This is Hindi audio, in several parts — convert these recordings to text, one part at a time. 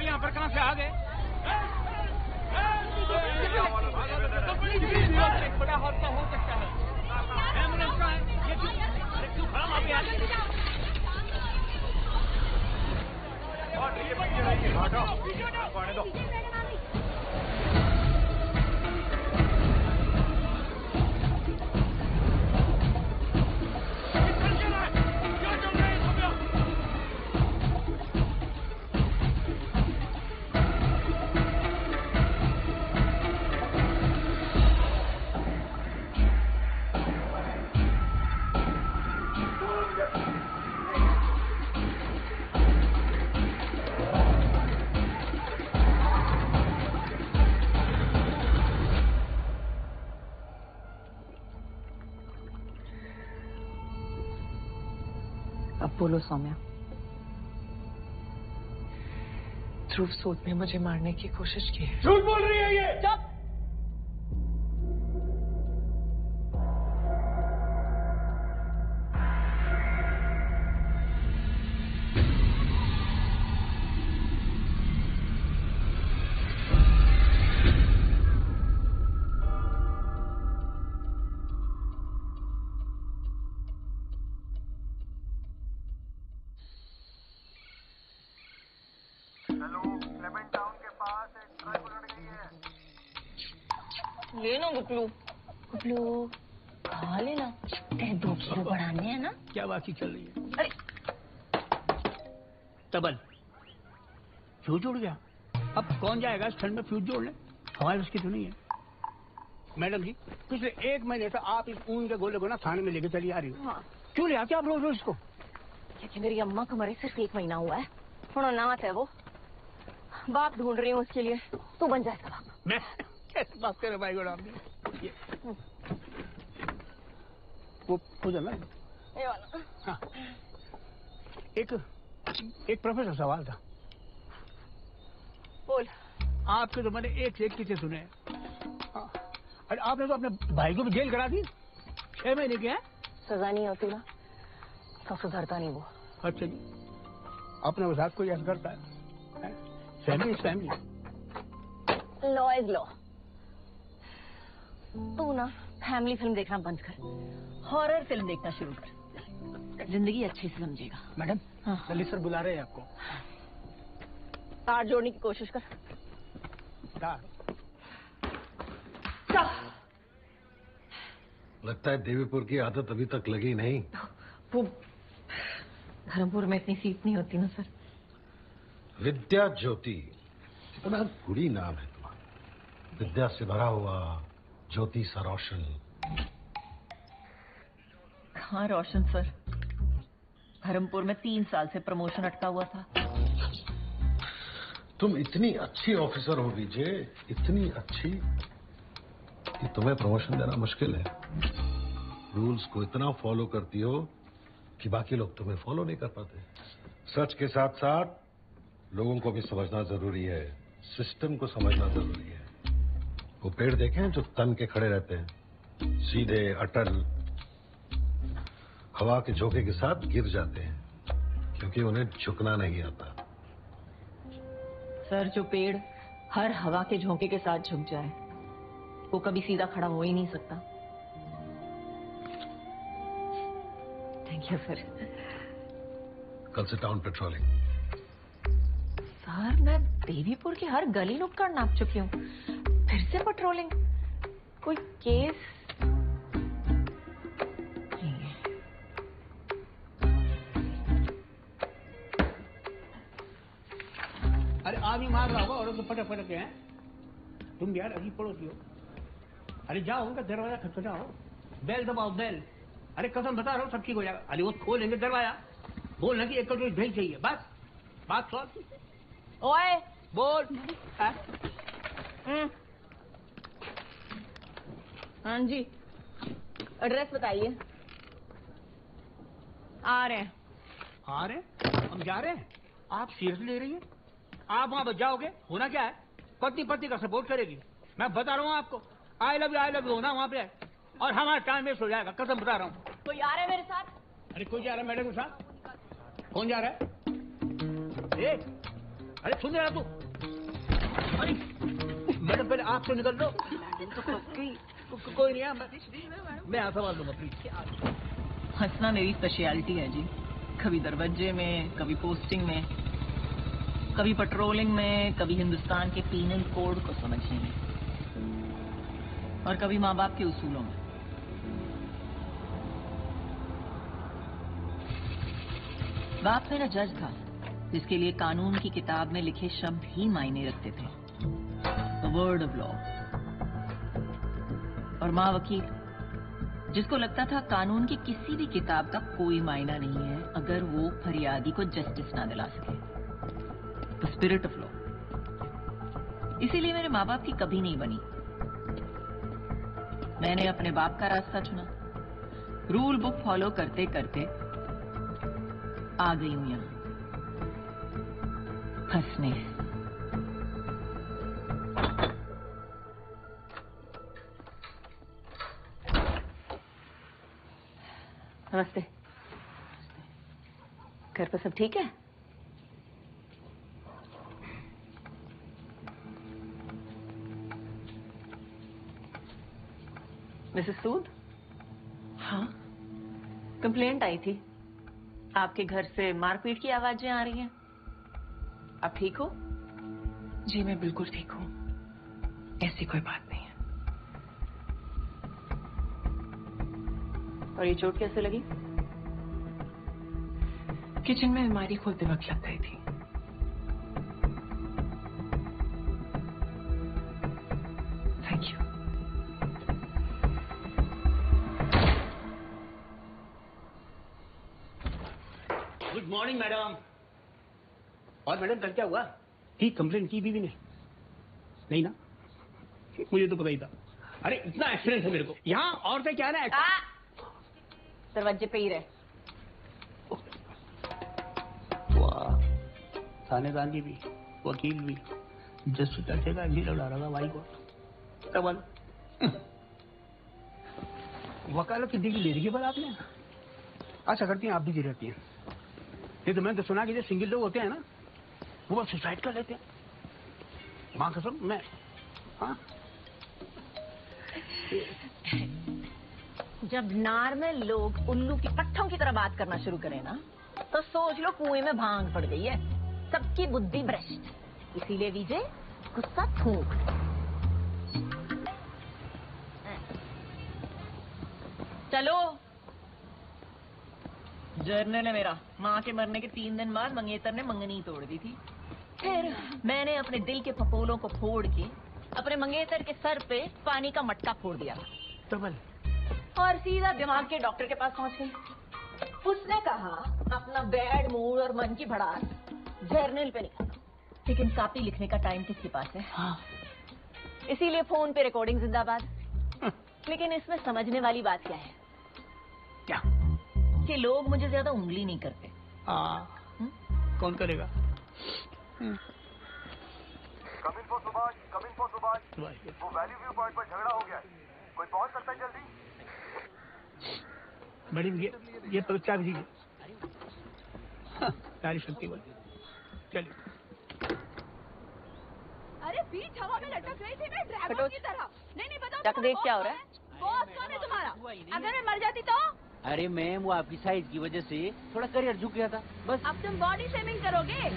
यहाँ पर कहाँ से आ गए? बड़ा हादसा हो सकता है। एम्बुलेंस कहाँ है? ये क्यों खड़ा वहाँ पे? आने दो। अब बोलो सौम्या। ध्रुव सूद ने मुझे मारने की कोशिश की है। झूठ बोल रही है ये। चुप। लेना गुपलू। गुपलू खा लेना, तेरे 2 किलो बढ़ाने हैं ना। क्या बाकी चल रही है? अरे तबल फ्यूज उड़ गया। अब कौन जाएगा इस ठंड में फ्यूज जोड़ने? हमारे उसकी तो नहीं है। मैडम जी, पिछले 1 महीने से आप इस ऊन के गोले को ना थाने में लेके चली आ रही हो। हाँ। क्यों ले आते आप रोज रोज इसको? क्योंकि मेरी अम्मा को मरे सिर्फ 1 महीना हुआ है। थोड़ा नाथ है वो। बाप ढूंढ रही हूँ उसके लिए। तू बन जाए इसका बाप। मैं कैसे बात कर रहे भाई गोलाम जी? वो ना ये वाला। हाँ। एक प्रोफेसर सवाल था। बोल। आपके तो मैंने एक से एक किस्से सुने हैं। हाँ। अरे आपने तो अपने भाई को भी जेल करा दी। 6 महीने के हैं। सजा नहीं होती ना तो सुधरता नहीं वो। अच्छा जी, अपने मजाक को याद करता है। Family is family. Law is law. तू ना फैमिली फिल्म देखना बंद कर, हॉरर फिल्म देखना शुरू कर। जिंदगी अच्छी से समझेगा। मैडम, हाँ। ललित सर बुला रहे हैं आपको। तार जोड़ने की कोशिश कर। तार? लगता है देवीपुर की आदत अभी तक लगी नहीं। वो धर्मपुर में इतनी सीट नहीं होती ना सर। विद्या ज्योति, कितना गुड़ी नाम है तुम्हारा। विद्या से भरा हुआ, ज्योति सा रोशन। कहाँ रोशन सर? धर्मपुर में 3 साल से प्रमोशन अटका हुआ था। तुम इतनी अच्छी ऑफिसर हो विजय, इतनी अच्छी कि तुम्हें प्रमोशन देना मुश्किल है। रूल्स को इतना फॉलो करती हो कि बाकी लोग तुम्हें फॉलो नहीं कर पाते। सच के साथ साथ लोगों को भी समझना जरूरी है, सिस्टम को समझना जरूरी है। वो पेड़ देखे हैं जो तन के खड़े रहते हैं, सीधे अटल, हवा के झोंके के साथ गिर जाते हैं क्योंकि उन्हें झुकना नहीं आता। सर, जो पेड़ हर हवा के झोंके के साथ झुक जाए वो कभी सीधा खड़ा हो ही नहीं सकता। Thank you sir. कल से टाउन पेट्रोलिंग। सर, मैं देवीपुर की हर गली नुक्कड़ नाप चुकी हूँ, फिर से पेट्रोलिंग? कोई केस नहीं है। अरे आदमी मार रहा होगा और तो फटक फटक के हैं। तुम यार अभी पड़ोसी हो। अरे जाओ उनका दरवाजा खटखटाओ, बेल दबाओ बेल। अरे कसम बता रहा हूँ सब ठीक हो जाएगा। अरे वो खोलेंगे दरवाजा, बोलना कि 1 कटोरी दही चाहिए, बस बात सॉल्व। ओए बोल। हाँ जी, एड्रेस बताइए। आ रहे हैं। आ रहे हैं? हम जा रहे हैं? आप सीरियस ले रही हैं? आप वहां बच जाओगे? होना क्या है, पति पति का सपोर्ट करेगी। मैं बता रहा हूँ आपको, आई लव यू होना वहां पे, और हमारा टाइम वेस्ट हो जाएगा, कसम बता रहा हूँ। कोई आ रहा है मेरे साथ? अरे कोई जा रहा है मैडम के साथ? कौन जा रहा है? अरे सुन रहा तू? अरे मैडम पहले आप तो निकल लो। कोई नहीं है, मैं यहाँ संभाल लूंगा प्लीज। हंसना मेरी स्पेशलिटी है जी। कभी दरवाजे में, कभी पोस्टिंग में, कभी पेट्रोलिंग में, कभी हिंदुस्तान के पीनल कोड को समझने में, और कभी माँ बाप के उसूलों में। बाप मेरा जज था, जिसके लिए कानून की किताब में लिखे शब्द ही मायने रखते थे, द वर्ड ऑफ लॉ। और माँ वकील, जिसको लगता था कानून की किसी भी किताब का कोई मायना नहीं है अगर वो फरियादी को जस्टिस ना दिला सके, द स्पिरिट ऑफ लॉ। इसीलिए मेरे माँ बाप की कभी नहीं बनी। मैंने अपने बाप का रास्ता चुना, रूल बुक फॉलो करते करते आ गई हूं यहां हंसने। नमस्ते। घर पर सब ठीक है? मिसेस सूद? हाँ, कंप्लेंट आई थी, आपके घर से मारपीट की आवाजें आ रही हैं। आप ठीक हो? जी मैं बिल्कुल ठीक हूँ, ऐसी कोई बात नहीं है। और ये चोट कैसे लगी? किचन में अलमारी खोलते वक्त लग गई थी। Thank you. Good morning madam. और मैडम कल क्या हुआ? ठीक कंप्लेन की बीवी ने? नहीं ना, मुझे तो पता ही था। अरे इतना एक्सीडेंट है मेरे को यहाँ, औरतें क्या ना दरवाजे पे ही रहे। वाह, थानेदार की भी, वकील भी, जस्ट चर्चे का भी लड़ा रहा भाई को। तबल वकालत की डिग्री ले रही है पर आपने? अच्छा करती हैं आप, भी जी रहती हैं। ये तो मैंने तो सुना कि जो सिंगल लोग होते हैं ना, वो बस सुसाइड कर लेते हैं। मां कसम मैं, हाँ। जब नॉर्मल लोग उल्लू की पट्ठों की तरह बात करना शुरू करें ना, तो सोच लो कुएं में भांग पड़ गई है। सबकी बुद्धि भ्रष्ट। इसीलिए विजय गुस्सा थूक। चलो। जर्नल है मेरा। माँ के मरने के 3 दिन बाद मंगेतर ने मंगनी तोड़ दी थी। फिर मैंने अपने दिल के फपोलों को फोड़ के अपने मंगेतर के सर पे पानी का मटका फोड़ दिया तबल और सीधा दिमाग के डॉक्टर के पास पहुंच गई। उसने कहा अपना बैड मूड और मन की भड़ास जर्नल पे निकालो, लेकिन कॉपी लिखने का टाइम किसके पास है? हाँ। इसीलिए फोन पे रिकॉर्डिंग जिंदाबाद। लेकिन इसमें समझने वाली बात क्या है? क्या? कि लोग मुझे ज्यादा उंगली नहीं करते। कौन करेगा? Coming for Subhash. वो वैली व्यू पॉइंट पर झगड़ा हो गया है, कोई पहुंच सकता है जल्दी? मैडम ये परीक्षा भी सारी शक्ति बोली। चलिए। अरे बीच हवा में लटक रही थी मैं ड्रैगन की तरह। नहीं बताओ चक देख क्या हो रहा है? बॉस कौन है तुम्हारा? अगर मैं मर जाती तो? अरे मैम वो आपकी साइज की वजह से थोड़ा करियर झुक गया था बस। अब तुम बॉडी शेमिंग करोगे?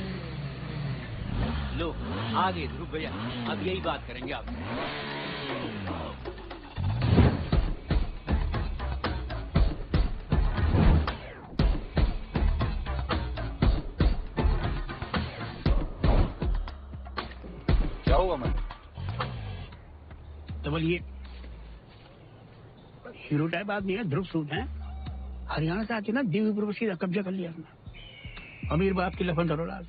लो आ गए ध्रुव भैया, अब यही बात करेंगे आप। क्या हुआ मैं? तो बोलिए, हीरो टाइप आदमी है, ध्रुव सूद है, हरियाणा से आके ना देवीपुर पर सीधा कब्जा कर लिया अपना। अमीर बाप की लफन दरोला,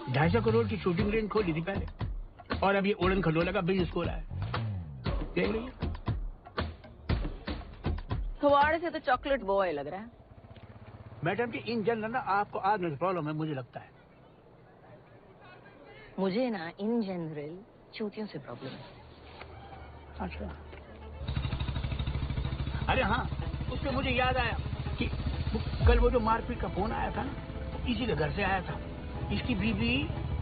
250 करोड़ की शूटिंग रेंज खोली थी पहले, और अब ये उड़न खटोला का बिजनेस खोला है। देख रही है? थवाड़े से तो चॉकलेट बॉय लग रहा है। मैडम की इन जनरल ना आपको आदमी की प्रॉब्लम है, मुझे लगता है। मुझे ना इन जनरल चूतियों से प्रॉब्लम है। अच्छा। अरे हाँ, उससे मुझे याद आया कि कल वो जो मारपीट का फोन आया था ना, इसी के घर से आया था। इसकी बीवी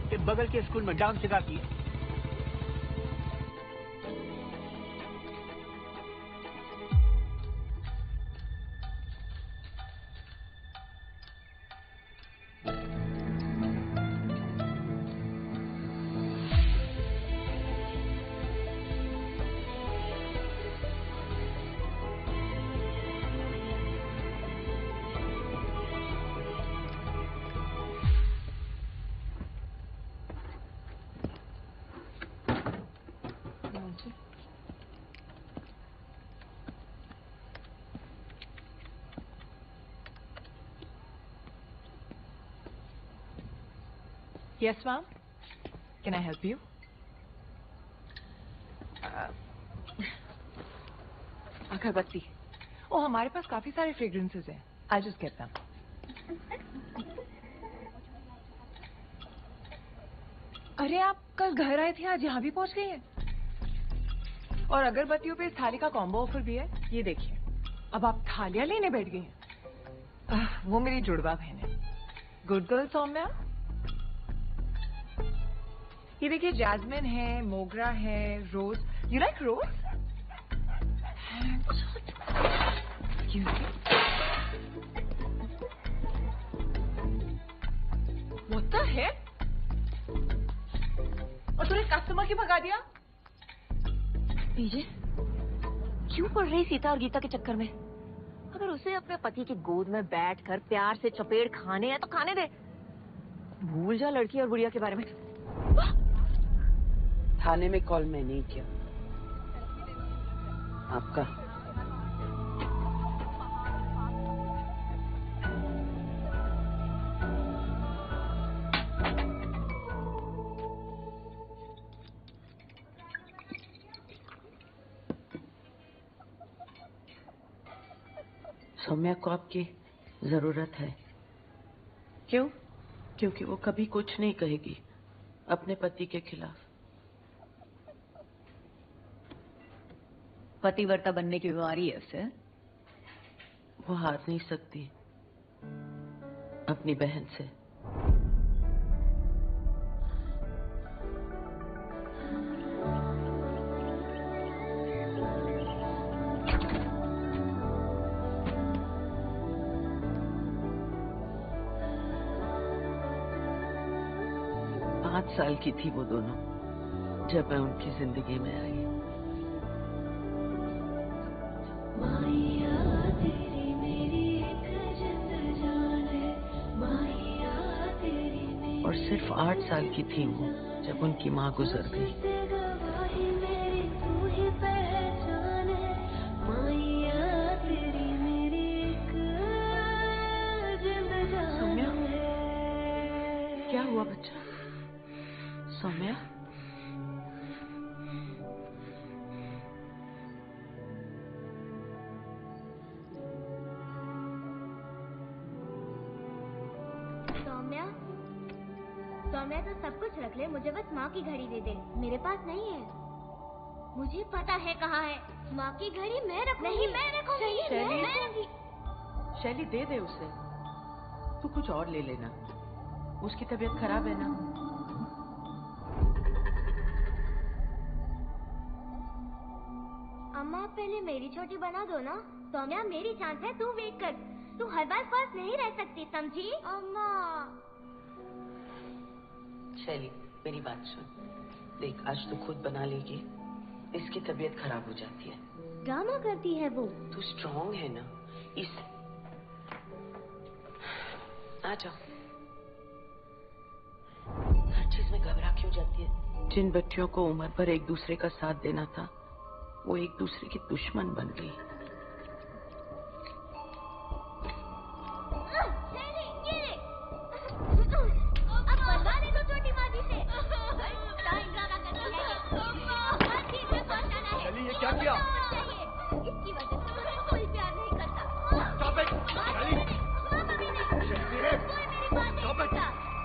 कि बगल के स्कूल में डांस सिखाती है। Yes, ma'am. Can I help you? अगरबत्ती। ओ, हमारे पास काफी सारे फ्रेग्रेंसेस हैं। I'll just get them. अरे आप कल घर आए थे, आज यहाँ भी पहुँच गई हैं। और अगरबत्तियों पे इस थाली का कॉम्बो ऑफर भी है। ये देखिए, अब आप थालियां लेने बैठ गई हैं। वो मेरी जुड़वा बहन है। Good girl Saumya. ये देखिए, जैस्मिन है, मोगरा है, rose. You like rose? What the heck? और तूने कस्टमर क्यों भगा दिया? पीजे, क्यों पड़ रही सीता और गीता के चक्कर में? अगर उसे अपने पति की गोद में बैठकर प्यार से चपेट खाने हैं तो खाने दे। भूल जा लड़की और गुड़िया के बारे में। थाने में कॉल मैं नहीं किया, आपका। सौम्या को आपकी जरूरत है। क्यों? क्योंकि वो कभी कुछ नहीं कहेगी अपने पति के खिलाफ। पतिव्रता बनने की बीमारी है उसे। वो हार नहीं सकती अपनी बहन से। पाँच साल की थी वो दोनों जब मैं उनकी जिंदगी में आई। और सिर्फ 8 साल की थी वो जब उनकी माँ गुजर गई। सौम्या, क्या हुआ बच्चा? सौम्या, सौम्या तो सब कुछ रख ले, मुझे बस माँ की घड़ी दे दे। मेरे पास नहीं है। मुझे पता है कहाँ है। माँ की घड़ी मैं रखूंगी। नहीं, मैं रखूंगी। शैली दे दे उसे। तू कुछ और ले लेना, उसकी तबीयत खराब है ना। अम्मा पहले मेरी छोटी बना दो ना। सौम्या मेरी चांस है, तू वेट कर। तू हर बार पास नहीं रह सकती, समझी? अम्मा। शैली मेरी बात सुन, देख आज तू खुद बना लेगी, इसकी तबीयत खराब हो जाती है। ड्रामा करती है वो। तू स्ट्रांग है ना, इस आ जाओ। हर चीज में घबरा क्यों जाती है? जिन बच्चियों को उम्र भर एक दूसरे का साथ देना था, वो एक दूसरे की दुश्मन बन गई। क्या किया? इसकी वजह से मुझे कोई प्यार नहीं करता। Stop it! कोई मेरी बात नहीं करता।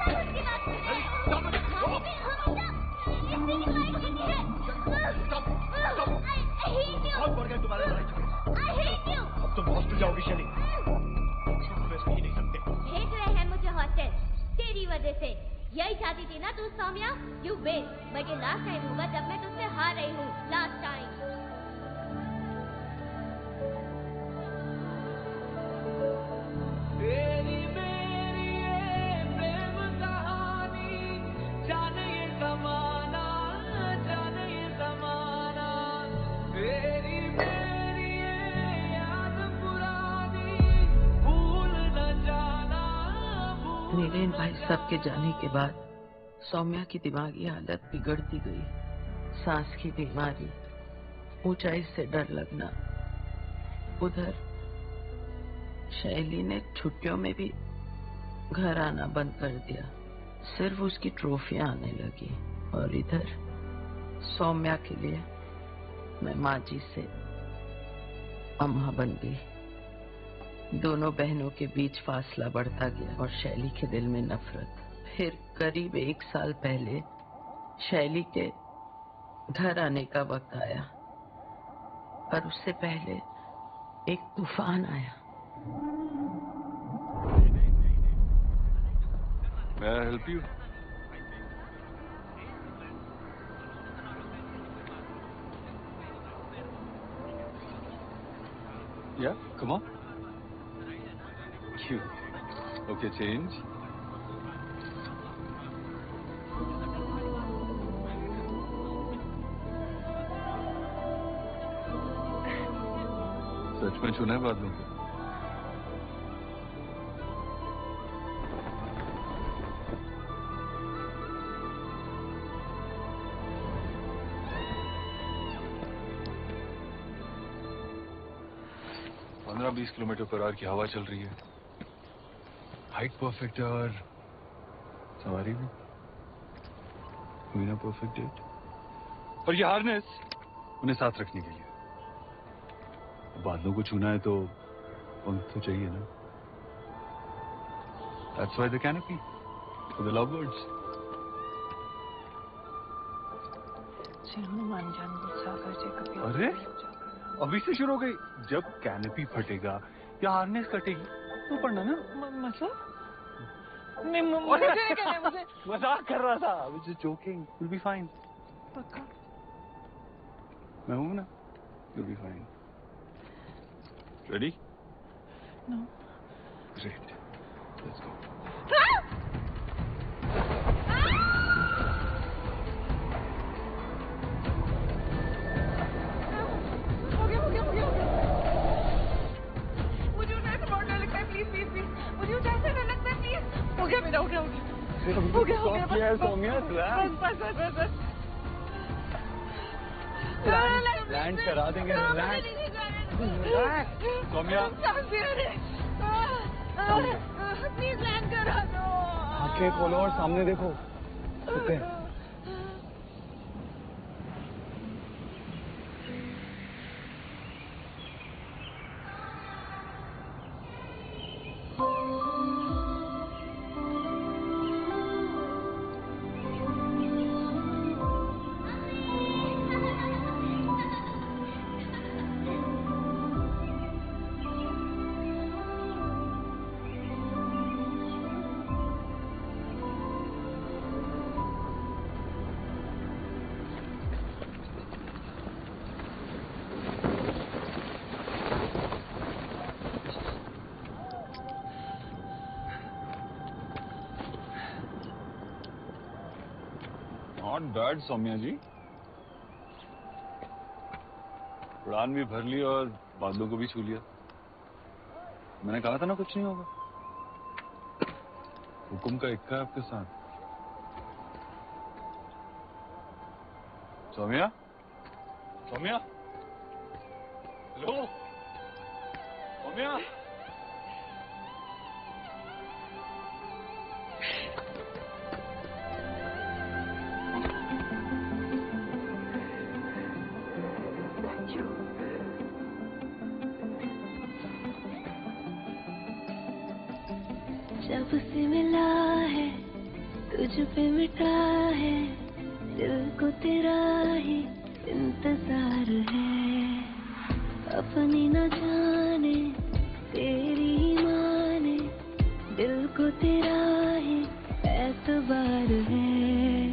सब उसकी बात सुने। Stop it! इतनी लड़ाई की है। Stop! I hate you. बहुत बढ़ गए तुम्हारे लड़ाई झगड़े। I hate you. अब तुम हॉस्टल जाओगी शैली। तुम ऐसे ही नहीं सकते। भेज रहे हैं मुझे हॉस्टल तेरी वजह से। यही चाहती थी ना तू सौम्या यू विन, बट ये लास्ट टाइम होगा जब मैं तुझसे हार रही हूँ, लास्ट टाइम। नीरेन भाई साहब के जाने के बाद सौम्या की दिमागी हालत बिगड़ती गई। सांस की बीमारी, ऊंचाई से डर लगना। उधर शैली ने छुट्टियों में भी घर आना बंद कर दिया, सिर्फ उसकी ट्रॉफियां आने लगी। और इधर सौम्या के लिए मैं माँ जी से अम्मा बन गई। दोनों बहनों के बीच फासला बढ़ता गया और शैली के दिल में नफरत। फिर करीब 1 साल पहले शैली के घर आने का वक्त आया, पर उससे पहले एक तूफान आया। May I help you? Yeah, come on. Cute. Okay, change. सच में छूना है बादलों को? पंद्रह 20 किलोमीटर पर आवर की हवा चल रही है, हाइट परफेक्ट है और सवारी भी हुई ना परफेक्ट डेट। और ये हार्नेस उन्हें साथ रखने के लिए। बादलों को छूना है तो पंख तो चाहिए ना। That's why the canopy for the lovebirds. Hanuman जान गुस्सा कर कभी। अरे अभी से शुरू हो गई। जब कैनपी फटेगा या हार्नेस कटेगी तो पढ़ना ना। मतलब नहीं, मुझे मजाक कर रहा था। I was just joking. You'll be fine. पक्का? मैं हूं ना। You'll be fine. Ready? No. Great. Let's go. Land करा देंगे। सौम्या प्लीज लैंड करा दो। आंखें खोलो और सामने देखो। सुते हैं। नॉट बैड सौम्या जी। उड़ान भी भर ली और बादलों को भी छू लिया। मैंने कहा था ना कुछ नहीं होगा। हुकुम का इक्का है आपके साथ। सौम्या, सौम्या, हेलो सौम्या। जब से मिला है तुझ पे मिटा है, दिल को तेरा ही इंतजार है। अपनी न जाने तेरी ही माने, दिल को तेरा ही एतबार है।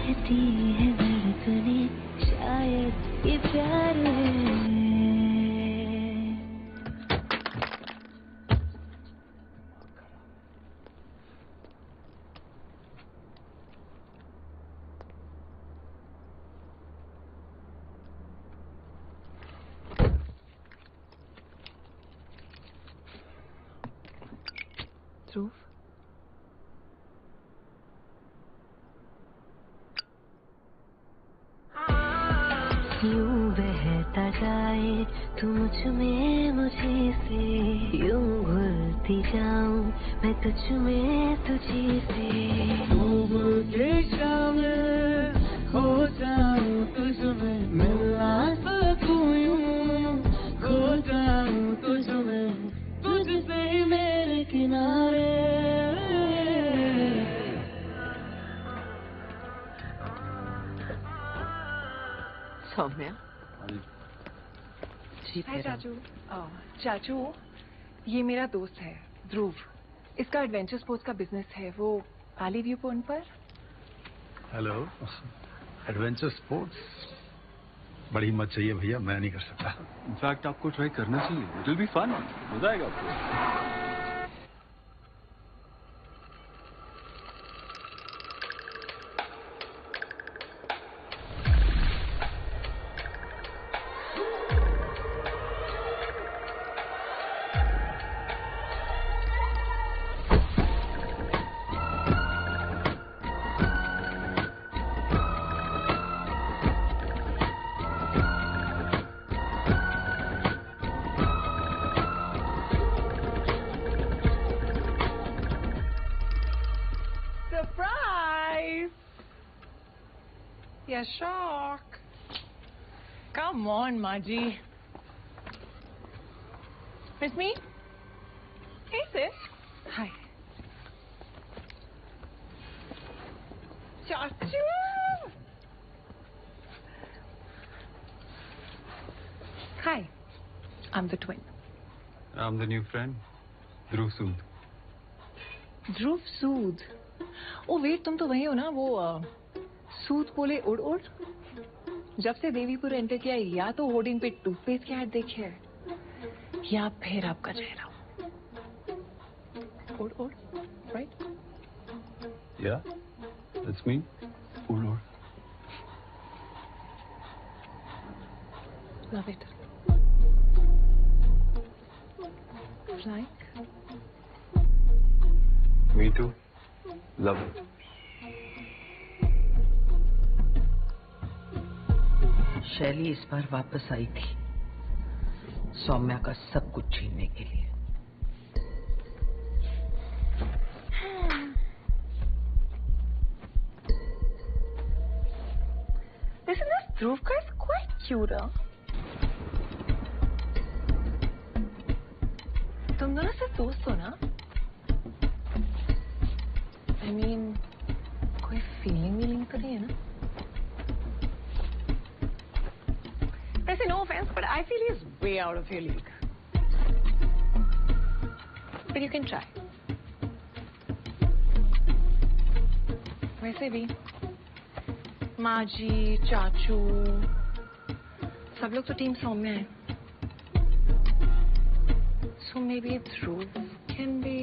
कहती है धड़कने शायद ये प्यार है। ध्रुव, यूं बहता जाए तू मुझ में मुझे से, यूं घुलती जाऊं मैं तुझ में तुझी से। डूब के शामिल हो जाऊं तुझ में, मिलना सकूं यूं, खो जाऊं तुझ में, तुझसे ही मेरे किनारे। सौम्या जी हाय चाचू। चाचू, ये मेरा दोस्त है ध्रुव। इसका एडवेंचर स्पोर्ट्स का बिजनेस है, वो वैली व्यू पॉइंट पर। हेलो। एडवेंचर स्पोर्ट्स बड़ी हिम्मत चाहिए भैया, मैं नहीं कर सकता। इनफैक्ट आपको ट्राई करना चाहिए, इट विल बी फन, मजा आएगा आपको। Yeah, shock. Come on, Maji. Miss me? Hey, sis. Hi. Chachu! Hi. I'm the twin. I'm the new friend, Dhruv Sood. Dhruv Sood. Oh wait, तुम तो वही हो ना, वो सूद बोले उड़ उड़। जब से देवीपुर एंटर किया, या तो होर्डिंग पे टूथपेस्ट की ऐड देखी है, या फिर आपका चेहरा। उड़ उड़, राइट? Yeah, that's me. उड़ उड़। Love it. Like? Me too. Love it. शैली इस बार वापस आई थी सौम्या का सब कुछ छीनने के लिए। Listen, this Dhruv guy is quite cute, huh? तुम दोनों सिर्फ दोस्त हो ना? I mean, कोई फीलिंग तो नहीं है ना? वैसे no offense, but I feel he's way out of your league. But you can try. वैसे भी माजी, चाचू, सब लोग तो टीम सौम्या है. So maybe Dhruv can be.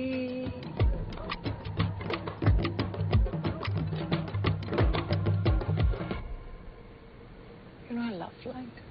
You know, I love flight.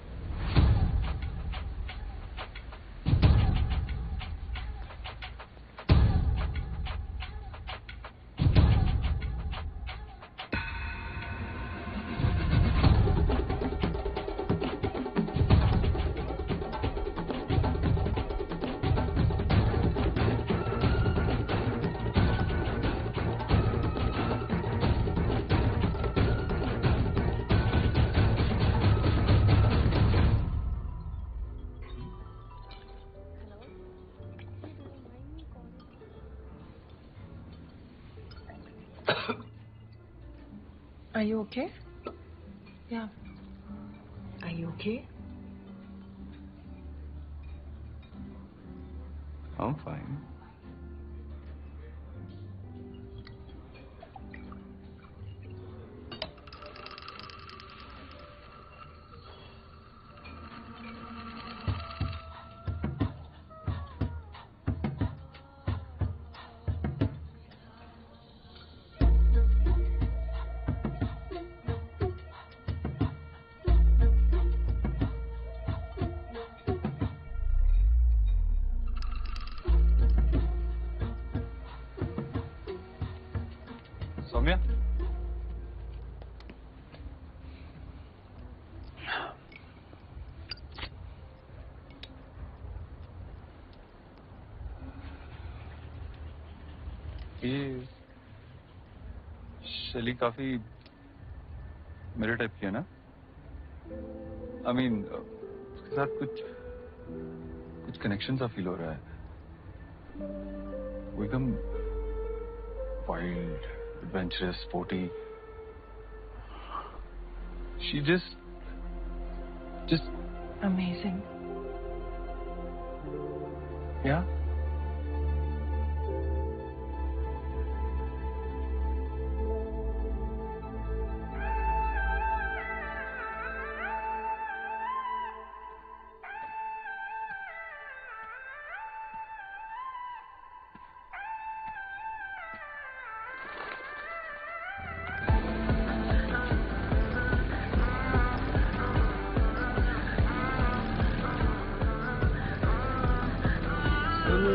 Are you okay? Yeah. Are you okay? I'm fine. ये शैली काफी मेरे टाइप की है ना? I mean, उसके साथ कुछ कनेक्शन सा फील हो रहा है। वो एकदम wild, adventurous, sporty. She just amazing. Yeah.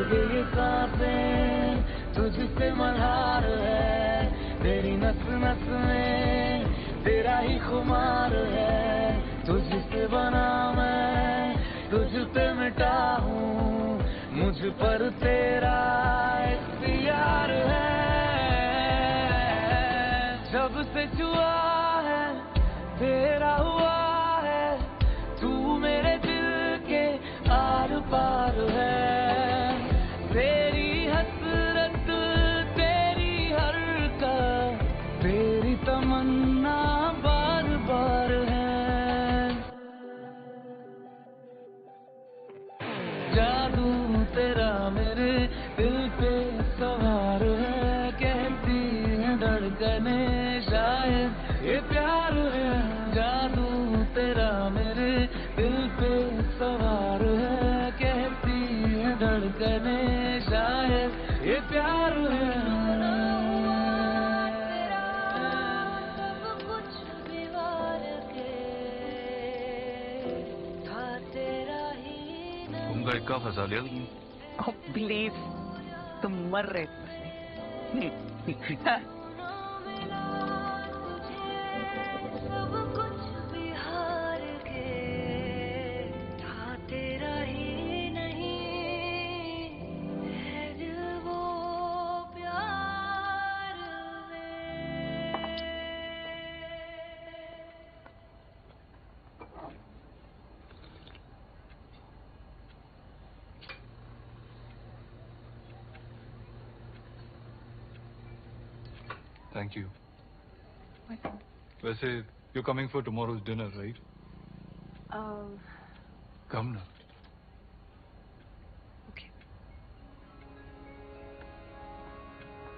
ये सांसें तुझसे मल्हार है, तेरी नस नस में तेरा ही खुमार है। तुझसे बना मैं तुझ पे मिटा हूँ, मुझ पर तेरा इख्तियार है। जब से छुआ है तेरा हुआ है, तू मेरे दिल के आर पार है। तेरी हसरत तेरी हरकत तेरी तमन्ना बार बार है। जादू तेरा मेरे दिल पे सवार है, कहती है धड़कने शायद ये प्यार है। जादू तेरा मेरे दिल पे सवार है, कहती है धड़कने शायद ये प्यार है। तुमका इक्का फंसा लिया तुमने। Oh, please, तुम मर रहे थे। Thank you. वैसे you're coming for tomorrow's dinner, right? Come ना। Okay.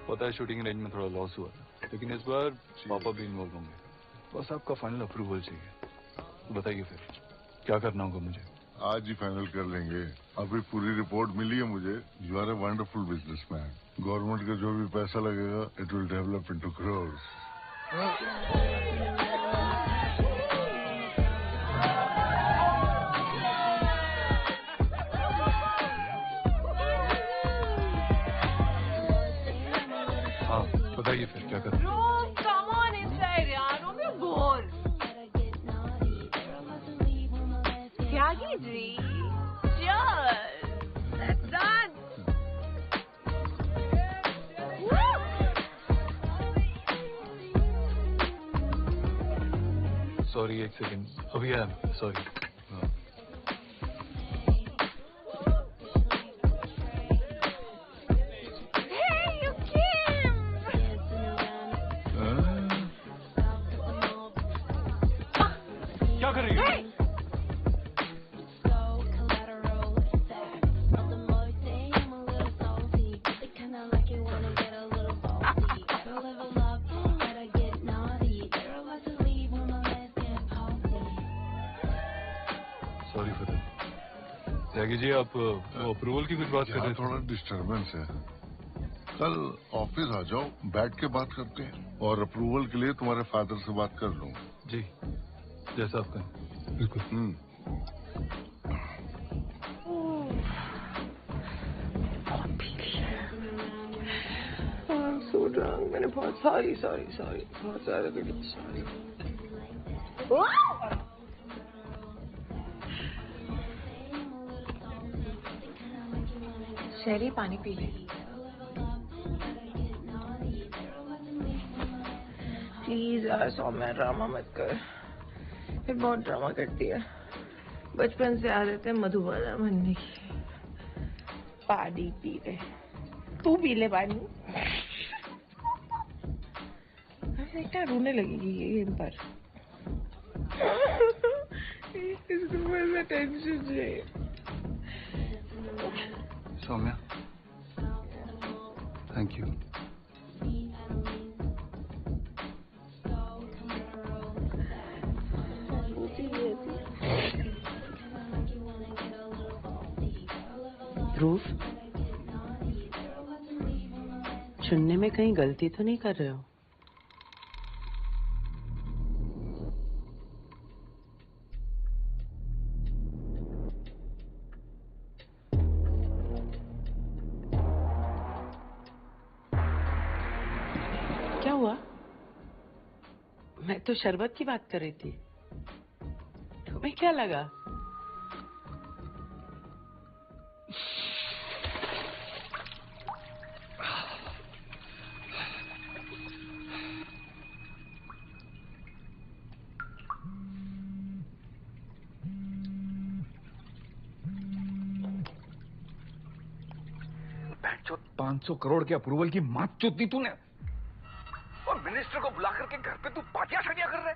पता है शूटिंग रेंज में थोड़ा लॉस हुआ है, लेकिन इस बार पापा भी इन्वॉल्व होंगे। बस आपका फाइनल अप्रूवल चाहिए। बताइए फिर क्या करना होगा मुझे? आज ही फाइनल कर लेंगे। अभी पूरी रिपोर्ट मिली है मुझे। You are a wonderful businessman. Government का जो भी पैसा लगेगा it will develop into crores. हाँ बताइए फिर क्या करना है? Come on inside यार, don't be bored. Tyagi ji, cheers. That's done. Sorry एक सेकंड, अभी आया। सॉरी। क्या कर रही हो? Sorry for that. Tyagi ji आप वो अप्रूवल की कुछ बात कर रहे थे? थोड़ा डिस्टर्बेंस है। कल ऑफिस आ जाओ, बैठ के बात करते हैं। और अप्रूवल के लिए तुम्हारे फादर से बात कर लूँ। जी जैसा आप कहें। बिल्कुल। सो ड्रंक। मैंने बहुत सॉरी बहुत ज्यादा सॉरी। शैली पानी पी ले। प्लीज यार सौम्या ड्रामा मत कर। फिर बहुत ड्रामा करती है। बचपन से आदत है मधुबाला बनने की। पानी पी ले, तू पी ले पानी। देखना रोने लगेगी ये इन पर। इसको बस टेंशन चाहिए। Saumya, thank you. ध्रुव, चुनने में कहीं गलती तो नहीं कर रहे हो? क्या हुआ? मैं तो शरबत की बात कर रही थी। तुम्हें क्या लगा? जो 500 करोड़ के अप्रूवल की मात चोद दी तूने, और मिनिस्टर को बुला करके घर पे तू पार्टियां शादियां कर रहे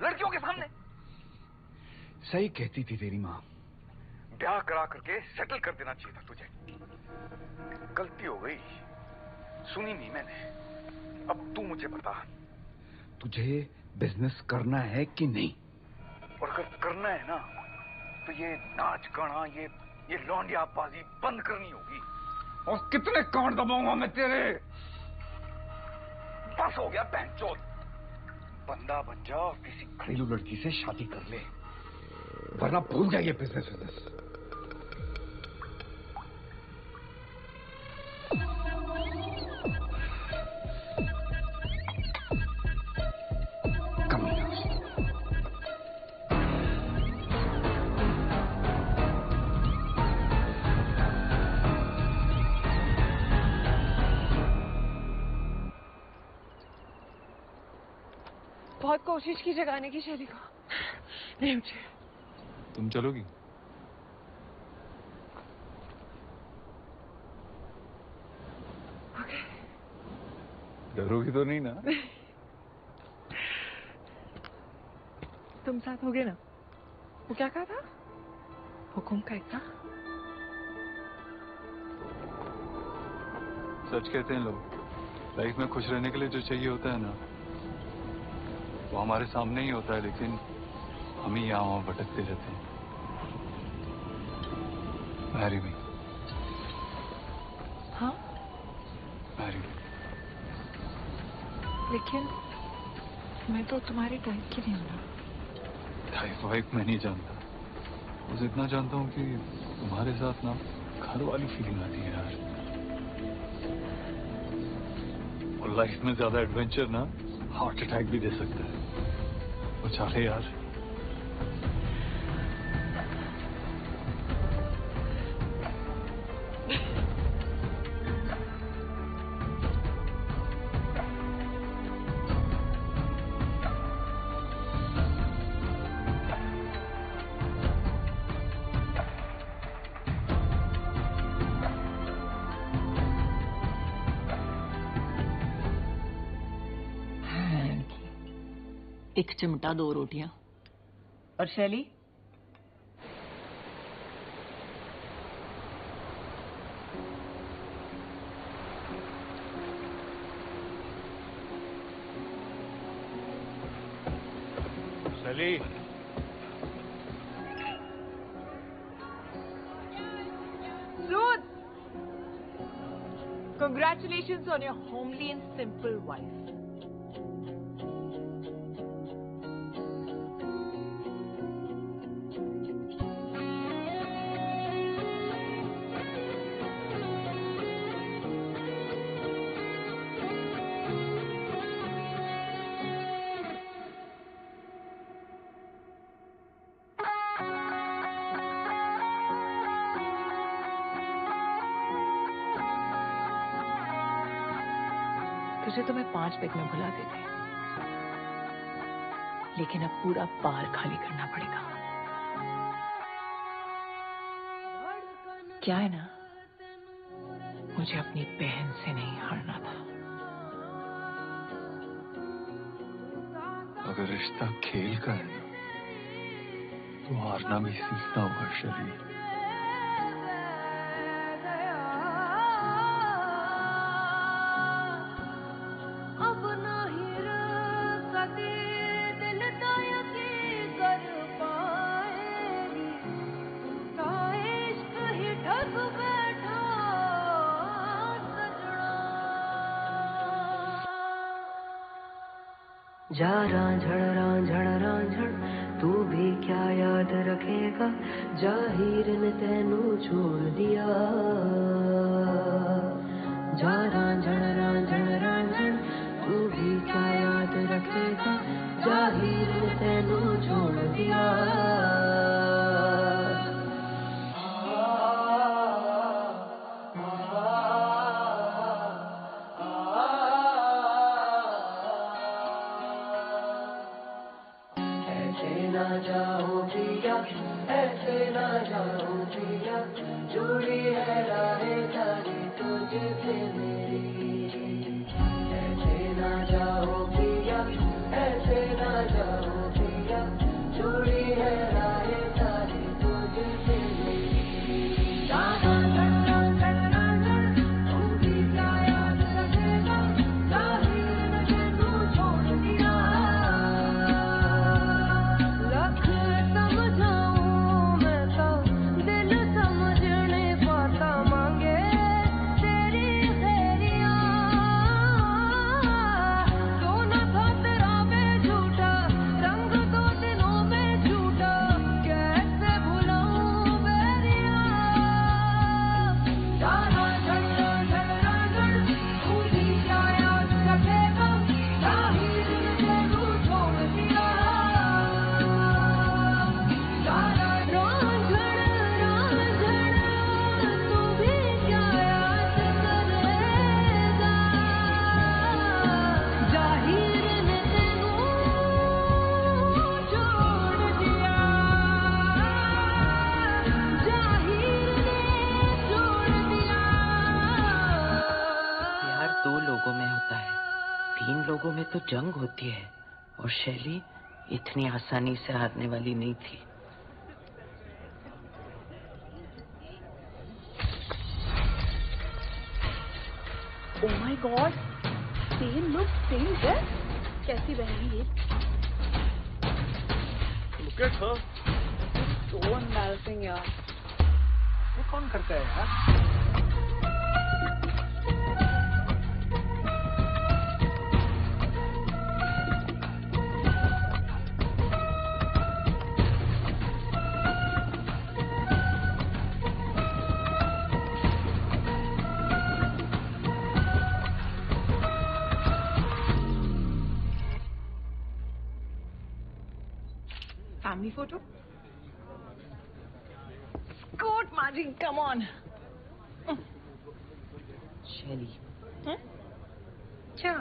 लड़कियों के सामने। सही कहती थी तेरी माँ, ब्याह करा करके सेटल कर देना चाहिए था तुझे। गलती हो गई, सुनी नहीं मैंने। अब तू मुझे बता, तुझे बिजनेस करना है कि नहीं? और अगर करना है ना, तो ये नाच गाना, ये लौंडियाबाजी बंद करनी होगी। और कितने कांड दबाऊंगा मैं तेरे? बस हो गया बहनचोद। बंदा बन जा और किसी घरेलू लड़की से शादी कर ले, वरना भूल जा ये बिजनेस। बहुत कोशिश की जगाने की शैली को, नहीं उठे। तुम चलोगी? ओके। डरोगी तो नहीं ना? तुम साथ होगे ना? वो क्या कहा था? हुकुम का इतना? सच कहते हैं लोग, लाइफ में खुश रहने के लिए जो चाहिए होता है ना, वो हमारे सामने ही होता है, लेकिन हम ही यहाँ वहाँ भटकते रहते हैं। Marry me. हाँ? Marry me. लेकिन मैं तो तुम्हारी टाइप की नहीं हूँ। टाइप वाइप मैं नहीं जानता, बस इतना जानता हूँ कि तुम्हारे साथ ना घर वाली फीलिंग आती है यार। और लाइफ में ज्यादा एडवेंचर ना हार्ट अटैक भी दे सकता है। वो चाहे यार। एक चिमटा 2 रोटियां। और शैली? शैली। Ruth! Congratulations on your homely and simple wife. तुझे तो मैं 5 पेग में भुला देती। लेकिन अब पूरा बार खाली करना पड़ेगा। क्या है ना, मुझे अपनी बहन से नहीं हारना था। अगर रिश्ता खेल का है ना, तो हारना भी सीखना होगा शरीर। जा रांझड़ तू भी क्या याद रखेगा, जाहिर ने तेनू छोड़ दिया। जा रांझड़ तू भी क्या याद रखेगा, जाहिर ने तेनू छोड़ दिया। जाओ पिया, ऐसे ना जाओ पिया, जुड़ी है राहें सारी तुझसे मेरी। ऐसे ना जाओ पिया, ऐसे ना जाओ पिया, जुड़ी है राहें सारी तुझसे मेरी। लोगों में तो जंग होती है, और शैली इतनी आसानी से हारने वाली नहीं थी। Oh my God! Same look, same dress. कैसी बहन ये? Look at her. So embarrassing यार। वो कौन करता है यार? Family photo? Scoot, Margie, come on. शैली, क्या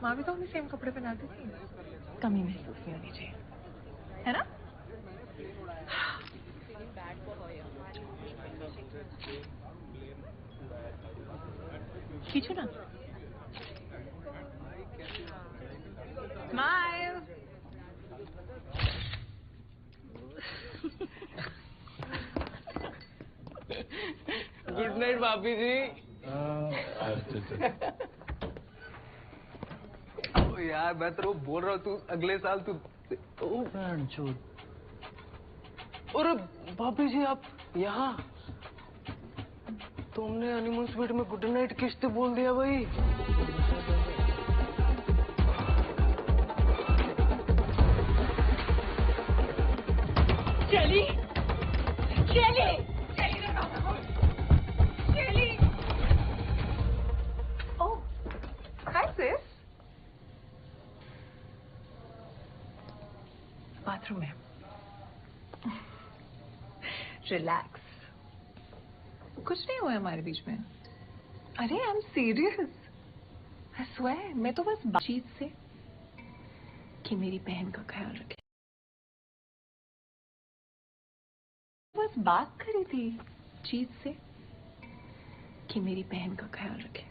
माँ भी तो हमें सेम कपड़े पहनाती थी, कमी महसूस नहीं होनी चाहिए, है ना? खींचो ना। Smile. गुड नाइट भाभी जी। ओ यार मैं तो बोल रहा हूँ, तू अगले साल तू और भाभी जी आप यहाँ, तुमने हनीमून स्वीट में गुड नाइट किस तो बोल दिया भाई। चली Oh, hi sis. बाथरूम में। रिलैक्स, कुछ नहीं हुआ हमारे बीच में। अरे I am serious, I swear, मैं तो बस बातचीत से कि मेरी बहन का ख्याल रखे। बस बात करी थी जीत से कि मेरी बहन का ख्याल रखे।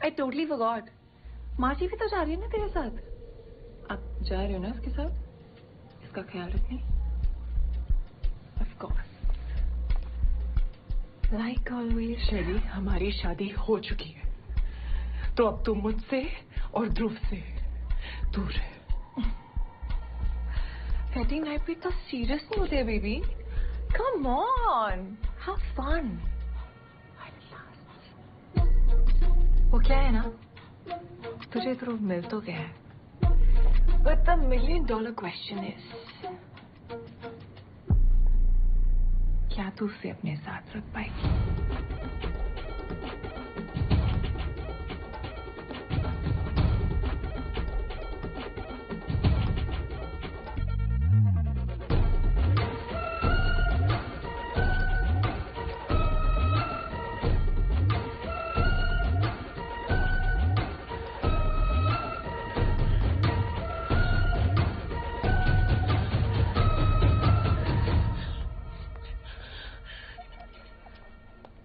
I totally forgot. माची भी तो जा रही है ना तेरे साथ। आप जा रहे हो ना इसके साथ इसका ख्याल रखने? Of course. Like always. शैली, हमारी शादी हो चुकी है तो अब तू मुझसे और ध्रुव से दूर है। वेडिंग नाइट पे तो सीरियस नहीं होते baby. Come on, have fun. वो क्या है ना, तुझे ध्रुव मिल तो गया है, but the $1 million question is, क्या तू उसे अपने साथ रख पाएगी?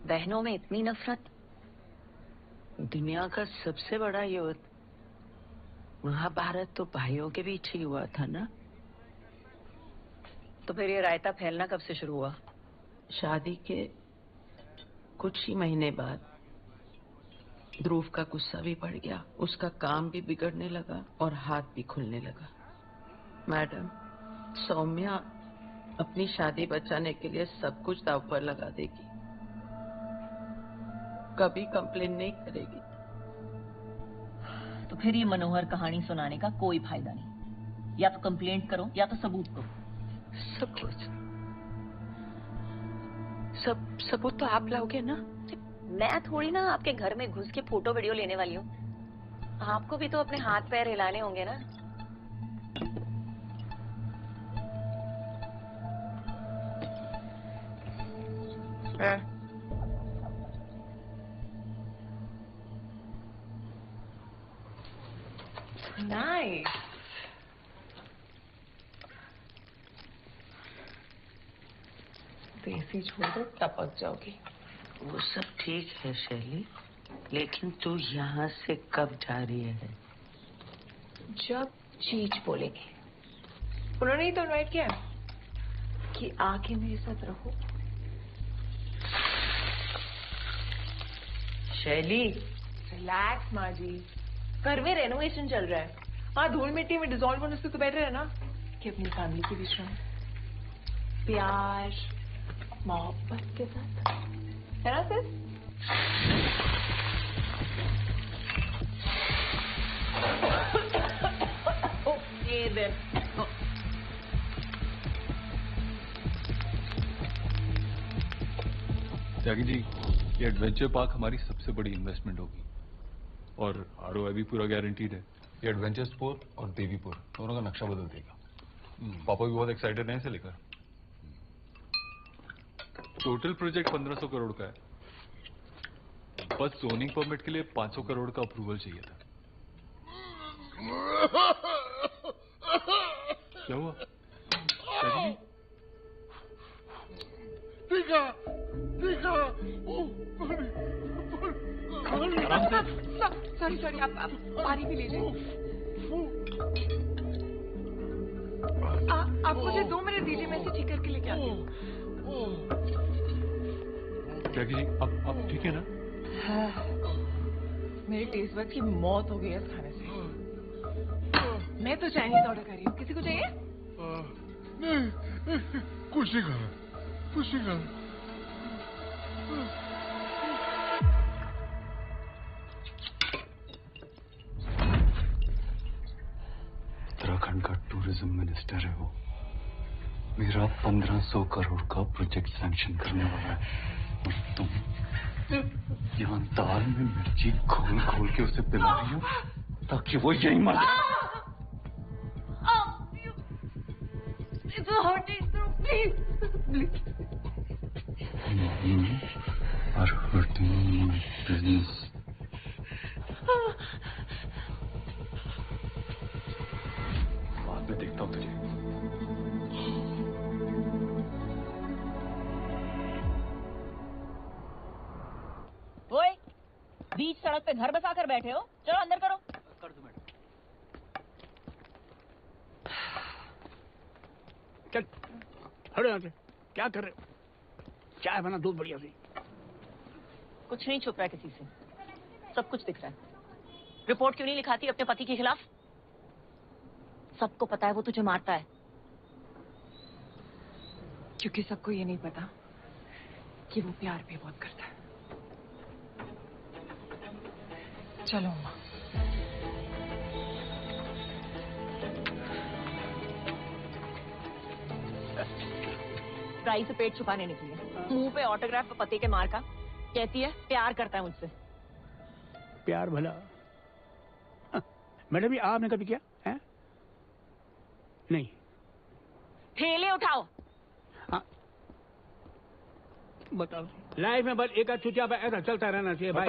बहनों में इतनी नफरत। दुनिया का सबसे बड़ा युद्ध महाभारत तो भाइयों के बीच ही हुआ था ना। तो फिर ये रायता फैलना कब से शुरू हुआ? शादी के कुछ ही महीने बाद ध्रुव का गुस्सा भी बढ़ गया, उसका काम भी बिगड़ने लगा और हाथ भी खुलने लगा। मैडम, सौम्या अपनी शादी बचाने के लिए सब कुछ दांव पर लगा देगी, कभी कंप्लेन नहीं करेगी। तो फिर ये मनोहर कहानी सुनाने का कोई फायदा नहीं। या तो कंप्लेंट करो या तो सबूत दो। सबूत तो आप लाओगे ना। मैं थोड़ी ना आपके घर में घुस के फोटो वीडियो लेने वाली हूँ। आपको भी तो अपने हाथ पैर हिलाने होंगे ना। Nice. देसी छोड़ दो, टपक जाओगी। वो सब ठीक है शैली, लेकिन तू यहाँ से कब जा रही है? जब चीज बोलेंगे। उन्होंने ही तो इनवाइट किया कि आके मेरे साथ रहो। शैली, रिलैक्स माँ जी, घर में रेनोवेशन चल रहा है। हाँ, धूल मिट्टी में डिजॉल्व होने से तो बेटर है ना कि अपनी फैमिली के बीच में प्यार मोहब्बत के साथ, है ना सिर्फ? ये बेब, त्यागी जी, ये एडवेंचर पार्क हमारी सबसे बड़ी इन्वेस्टमेंट होगी और ROI भी पूरा गारंटीड है। ये एडवेंचर स्पोर्ट और देवीपुर दोनों का नक्शा बदल देगा। पापा भी बहुत एक्साइटेड हैं इसे लेकर। टोटल प्रोजेक्ट 1500 करोड़ का है, बस जोनिंग परमिट के लिए 500 करोड़ का अप्रूवल चाहिए था। क्या हुआ? सॉरी, आप पानी भी लीजिए। आप मुझे 2 मिनट दीजिए, मैं इसे ठीक करके लेके आती हूँ। त्यागी जी, आप ठीक है ना? मेरी टेस्ट बड्स की मौत हो गई है इस खाने से। मैं तो चाइनीज ऑर्डर कर रही हूँ, किसी को चाहिए? नहीं, कुछ नहीं खाना, कुछ नहीं खाना। उत्तराखंड का टूरिज्म मिनिस्टर है वो। मेरा 1500 करोड़ का प्रोजेक्ट सैंक्शन करने वाला है और तुम यहाँ दाल में मिर्ची घोल घोल के उसे पिला रही हो ताकि वो यही मर जाए। It's hurting, please. are hurting my business. मैं देखता हूँ तुझे। ओए, बीच सड़क पे घर बसा कर बैठे हो, चलो अंदर करो। कर दो मैडम। चल हटो यहाँ से। क्या कर रहे हो? चाय बना दूध बढ़िया सी। कुछ नहीं छुप रहा है किसी से, सब कुछ दिख रहा है। रिपोर्ट क्यों नहीं लिखाती अपने पति के खिलाफ? सबको पता है वो तुझे मारता है। क्योंकि सबको ये नहीं पता कि वो प्यार भी बहुत करता है। चलो अम्मा। प्राइस से पेट छुपाने निकली है, मुंह पे ऑटोग्राफ पति के मार का, कहती है प्यार करता है मुझसे। प्यार भला? मैडम ये आपने कभी किया है? नहीं। ठेले उठाओ। हाँ बताओ, लाइफ में बस एक चुटिया पे ऐसा चलता रहना चाहिए भाई।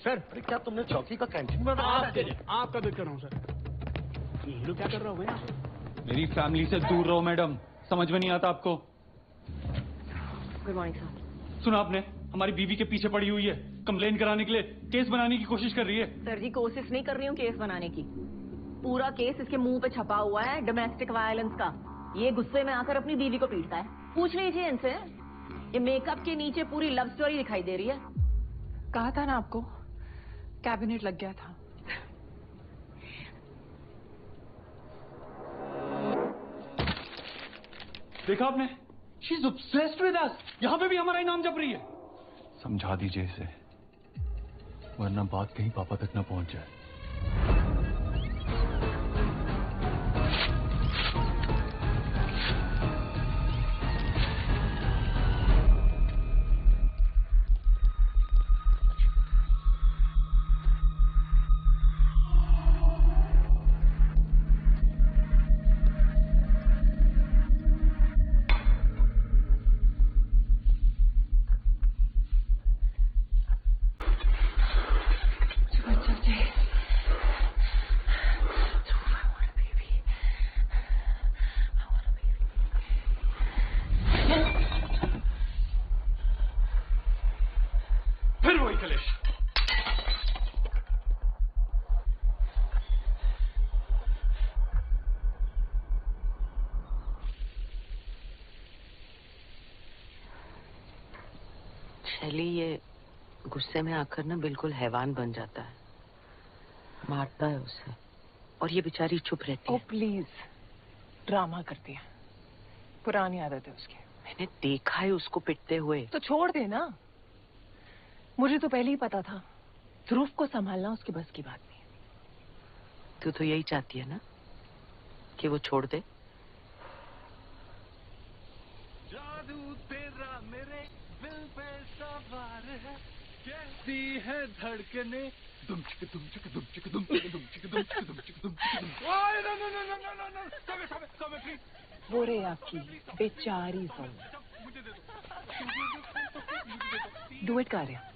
सर अरे क्या तुमने चौकी का कैंटीन में आपका वेट कर रहा हूँ सर। ये हीरो क्या कर रहा हूँ? मेरी फैमिली से दूर रहो मैडम, समझ में नहीं आता आपको। Good morning sir. सुना आपने, हमारी बीवी के पीछे पड़ी हुई है, कंप्लेन कराने के लिए केस बनाने की कोशिश कर रही है। सर जी कोशिश नहीं कर रही हूँ केस बनाने की, पूरा केस इसके मुंह पे छपा हुआ है डोमेस्टिक वायलेंस का। ये गुस्से में आकर अपनी बीवी को पीटता है। पूछ लीजिए इनसे, ये मेकअप के नीचे पूरी लव स्टोरी दिखाई दे रही है। कहा था ना आपको, कैबिनेट लग गया था। देखा आपने, she is obsessed with us. यहाँ पे भी हमारा ही नाम जप रही है। समझा दीजिए इसे, वरना बात कहीं पापा तक न पहुंच जाए। शैली ये गुस्से में आकर ना बिल्कुल हैवान बन जाता है, मारता है उसे, और ये बेचारी चुप रहती है। ओ प्लीज, ड्रामा करती है, पुरानी आदत है उसकी। मैंने देखा है उसको पिटते हुए। तो छोड़ दे ना, मुझे तो पहले ही पता था ध्रुव को संभालना उसकी बस की बात नहीं। तू तो यही चाहती है ना कि वो छोड़ दे। जादू तेरा मेरे दिल पे सवार है, कैसी है धड़कने, दुम चिक दुम चिक दुम चिक दुम चिक दुम चिक दुम चिक दुम चिक दुम चिक। ओए no no no no no no, stop it please। वो रे आपकी बेचारी सोन। डुएट गा रहे हैं।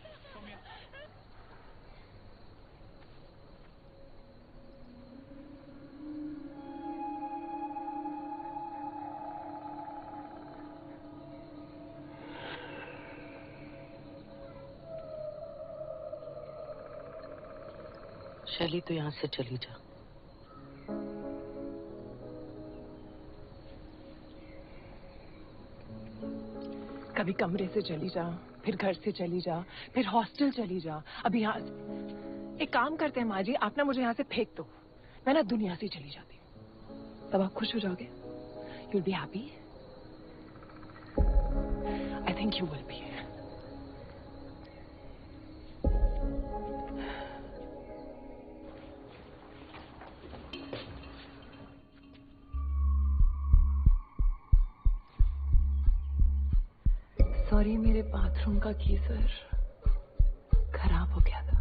शैली तो यहाँ से चली जा। कभी कमरे से चली जा, फिर घर से चली जा, फिर हॉस्टल चली जा। अभी यहाँ एक काम करते हैं माँ जी, आप ना मुझे यहाँ से फेंक दो, मैं ना दुनिया से चली जाती हूँ। तब आप खुश हो जाओगे? You'll be happy? I think you will be. Sorry, मेरे बाथरूम का गीजर खराब हो गया था।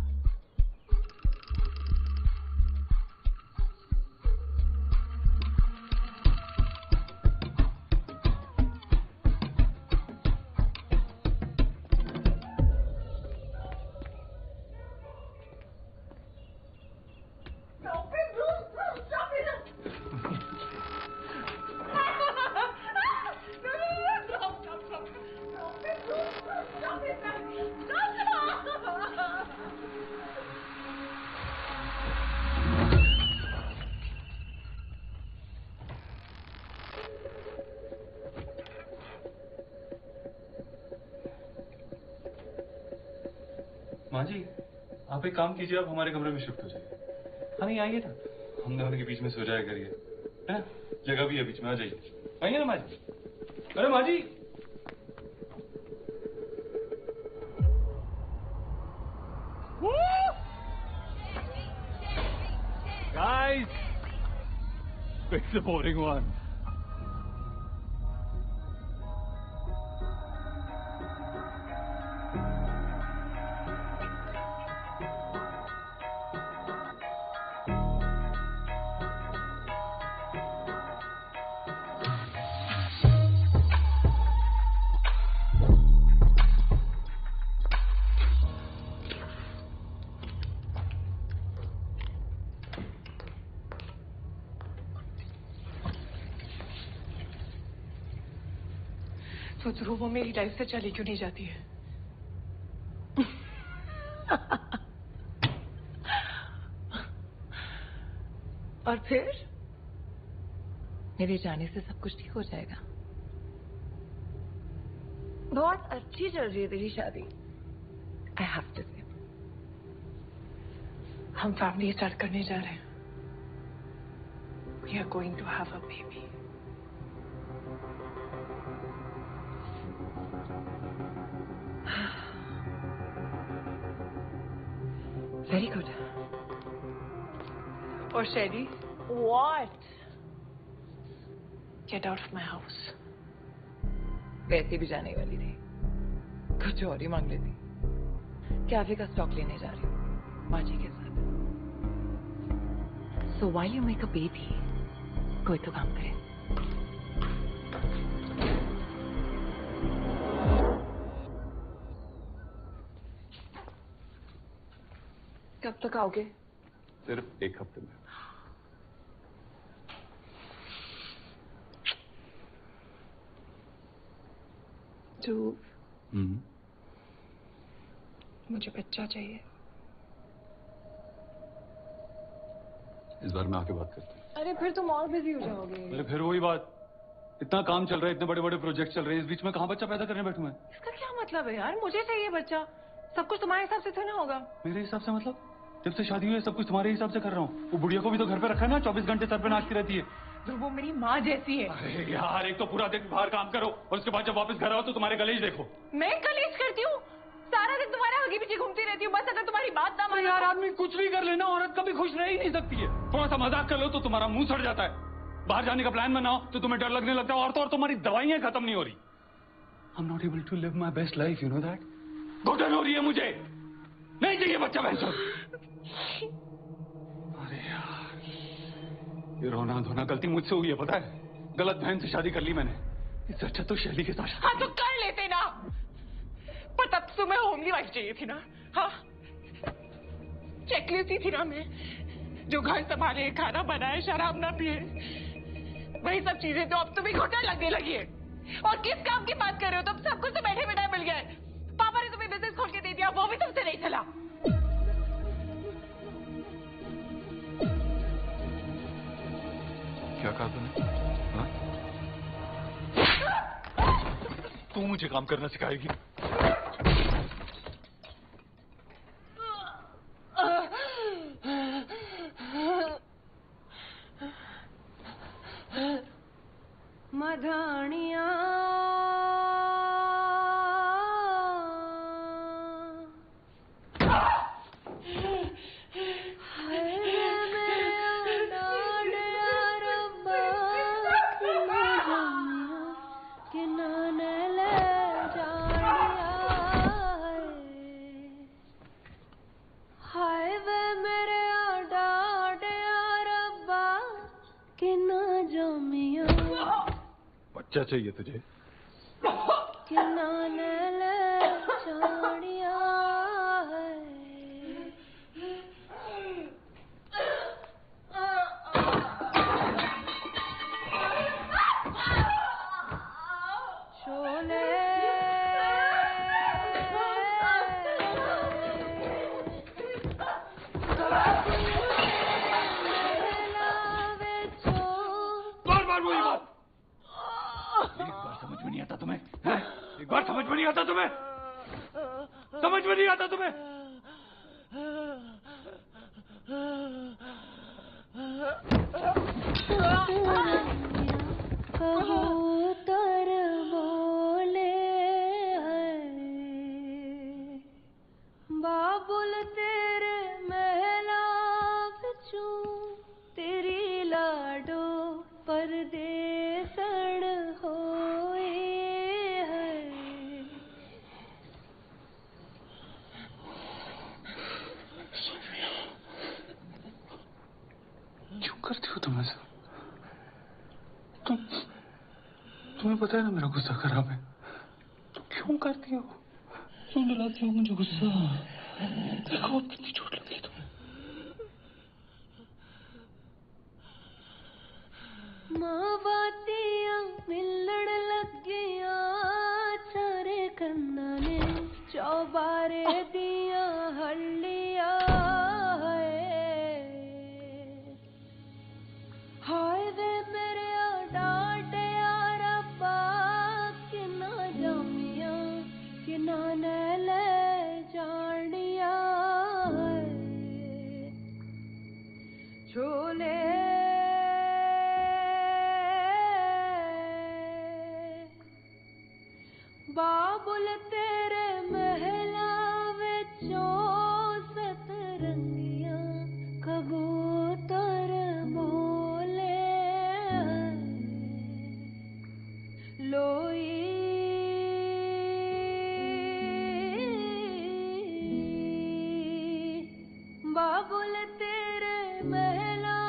माँ जी, आप एक काम कीजिए, आप हमारे कमरे में शिफ्ट हो जाइए। हाँ नहीं, आइए ना, हम दोनों के बीच में सो जाया करिए, है? जगह भी है बीच में, आ जाइए। आइए ना माँ जी। अरे माँ जी, guys, pick the boring one. तो ध्रुव वो मेरी लाइफ से चली क्यों नहीं जाती है? और फिर मेरे जाने से सब कुछ ठीक हो जाएगा। बहुत अच्छी चल रही है तेरी शादी। आई हैव टू से हम फैमिली स्टार्ट करने जा रहे हैं। We are going to have a baby. Very good. और Shaily, what? Get out of my house. वैसे भी जाने वाली थी, कुछ और ही मांग लेती। कैफे का स्टॉक लेने जा रही हूँ माँ जी के साथ। सो while you make a baby, कोई तो काम करे। कब तक आओगे? सिर्फ एक हफ्ते में। मुझे बच्चा चाहिए। इस बार मैं आके बात करता हूँ। अरे फिर तुम और बिजी हो जाओगे। अरे फिर वही बात, इतना काम चल रहा है, इतने बड़े बड़े प्रोजेक्ट चल रहे हैं, इस बीच में कहाँ बच्चा पैदा करने बैठूं मैं? इसका क्या मतलब है यार? मुझे चाहिए बच्चा। सब कुछ तुम्हारे हिसाब से तो ना होगा। मेरे हिसाब से मतलब? जब से शादी हुई है सब कुछ तुम्हारे हिसाब से कर रहा हूँ। वो बुढ़िया को भी तो घर पे रखा है ना, 24 घंटे सर पे नाचती रहती है। तो वो मेरी माँ जैसी है। अरे यार, एक तो पूरा दिन बाहर काम करो और उसके बाद जब वापस घर आओ तो तुम्हारे गले ही देखो। मैं कलेश करती हूँ? सारा दिन तुम्हारे आगे पीछे घूमती रहती हूँ, बस अगर तुम्हारी बात ना माने। यार आदमी कुछ भी कर लेना, औरत कभी खुश रह ही नहीं सकती है। थोड़ा सा मजाक कर लो तो तुम्हारा मुंह सड़ जाता है। बाहर जाने का प्लान बनाओ तो तुम्हें डर लगने लगता है, और तो और तुम्हारी दवाइयां खत्म नहीं हो रही। I am not able to live my best life, you know that. घुटन हो रही है मुझे, नहीं चाहिए बच्चा वैसा। अरे यार, ये रोना धोना गलती मुझसे हुई है, पता है? गलत बहन से शादी कर ली मैंने। इससे अच्छा तो शैली के साथ। हाँ तो कर लेते ना, पर तब तुम्हें होमली वाइफ चाहिए थी ना। हाँ, चेकलिस्ट ही थी ना मैं, जो घर संभाले, खाना बनाए, शराब ना पिए, वही सब चीजें तो अब तुम्हें घुटन लगने लगी है। और किस काम की बात कर रहे हो? तुम सब कुछ तो बैठे बैठे मिल गया है। पापा ने तुम्हें बिजनेस खोल के दे दिया, वो भी तुमसे नहीं चला। क्या कहा तूने? हाँ? तू मुझे काम करना सिखाएगी? मधानिया बच्चा चाहिए तुझे? समझ में नहीं आता तुम्हें? कबूतर बोले हैं बाबुल तेरे महला बिचूं तेरी लाडो परदेसण होए हैं। क्यों करती हो तुम ऐसा? तुम्हें पता है ना मेरा गुस्सा खराब है, तो क्यों करती हो? क्यों दिलाती हो मुझे गुस्सा? देखो अब कितनी चोट लगी तुम्हें। मां बातियां मिलण लगिया चारे कन्ना ने चौबारे दिया हल्लिया हाय वे मेरे डाटिया रब्बा कि ना जामिया कि ना ले जानिया छोले बाबुल तेरे महला विचों सतरंगियां कबूतर बोले लोई बाबुल तेरे महला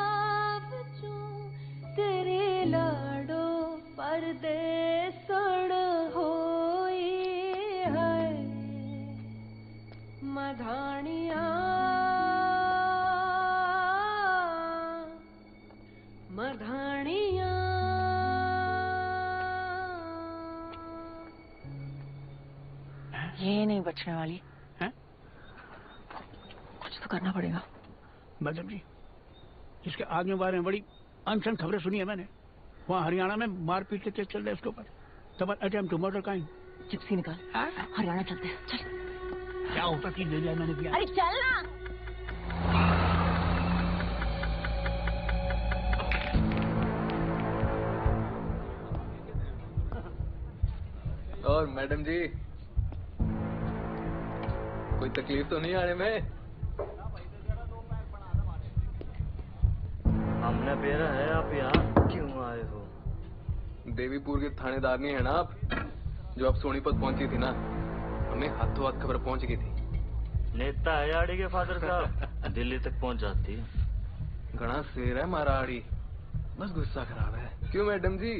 विचों तेरी लाडो परदेसण होई है मधानिया मधानिया ये नहीं बचने वाली हैं? कुछ तो करना पड़ेगा। मैडम जी, इसके आगे बारे में बड़ी अनसन खबरें सुनी है मैंने। वहाँ हरियाणा में मारपीट के केस चल रहे उसके ऊपर। Double attempt to murder kind. Gypsy निकाल, हरियाणा चलते हैं। चल। क्या होता चीज दे दिया मैंने दिया। अरे चल ना। और मैडम जी, कोई तकलीफ तो नहीं आने में? हमने बेरा है, आप यहाँ क्यों आए हो? देवीपुर के थानेदार नहीं है ना आप? जो आप सोनीपत पहुंची थी ना, हमें हाथों हाथ खबर पहुंच गई थी। नेता है आड़ी के फादर साहब, दिल्ली तक पहुंच जाती है। घना शेर है हमारा आड़ी, बस गुस्सा खराब है। क्यों मैडम जी,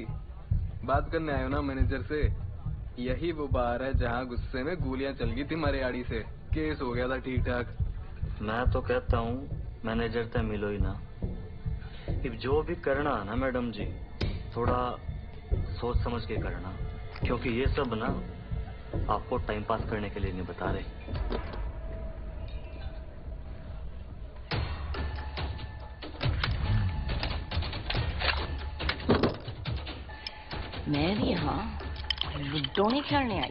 बात करने आए हो ना मैनेजर से? यही वो बार है जहाँ गुस्से में गोलियां चल गई थी हमारे आड़ी से, केस हो गया था ठीक ठाक। मैं तो कहता हूँ मैनेजर से मिलो ही ना। अब जो भी करना है ना मैडम जी, थोड़ा सोच समझ के करना, क्योंकि ये सब ना आपको टाइम पास करने के लिए नहीं बता रहे। मैं भी यहाँ लूडो नहीं खेलने आई।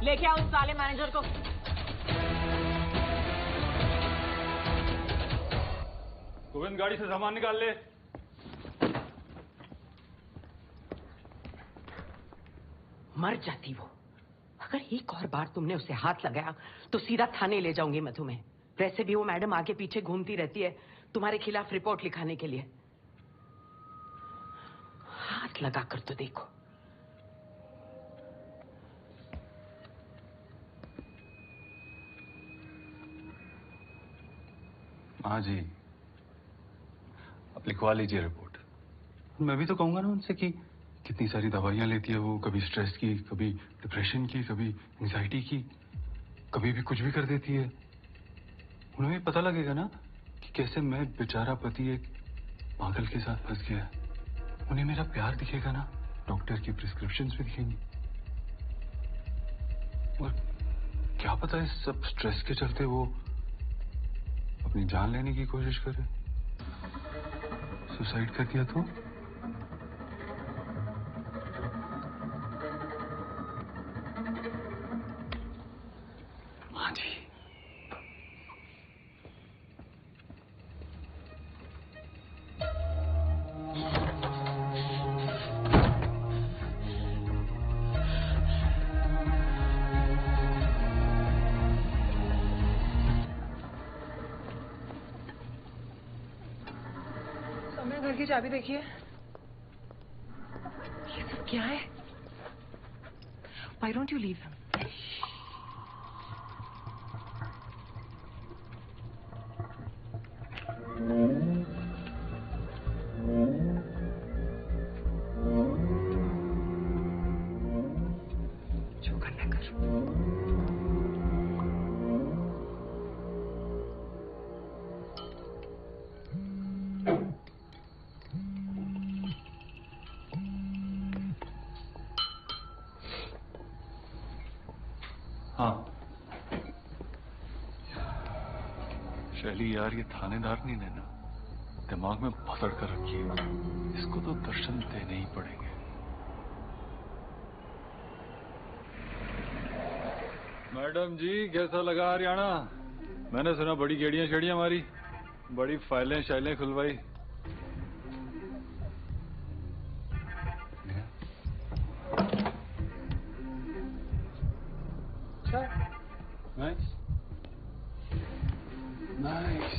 लेके आओ उस साले मैनेजर को। गोविंद, गाड़ी से सामान निकाल ले। मर जाती वो। अगर एक और बार तुमने उसे हाथ लगाया तो सीधा थाने ले जाऊंगी मैं तुम्हें। वैसे भी वो मैडम आगे पीछे घूमती रहती है तुम्हारे खिलाफ रिपोर्ट लिखाने के लिए। हाथ लगा कर तो देखो। हाँ जी, आप लिखवा लीजिए रिपोर्ट। मैं भी तो कहूंगा ना उनसे कि कितनी सारी दवाइयां लेती है वो, कभी स्ट्रेस की, कभी डिप्रेशन की, कभी एंजाइटी की, कभी भी कुछ भी कर देती है। उन्हें भी पता लगेगा ना कि कैसे मैं बेचारा पति एक पागल के साथ फंस गया है। उन्हें मेरा प्यार दिखेगा ना, डॉक्टर की प्रिस्क्रिप्शंस भी दिखेंगी। और क्या पता इस सब स्ट्रेस के चलते वो अपनी जान लेने की कोशिश करे, सुसाइड कर दिया तो? सौम्या घर की चाबी देखिए। ये सब क्या है? Why don't you leave him? जो करना कर। हाँ शैली यार, ये थानेदारनी ने ना दिमाग में भसड़ कर रखी है। इसको तो दर्शन देने ही पड़ेंगे। मैडम जी कैसा लगा हरियाणा? मैंने सुना बड़ी गेड़ियां शेड़ियां मारी, बड़ी फाइलें शाइलें खुलवाई। Nice nice.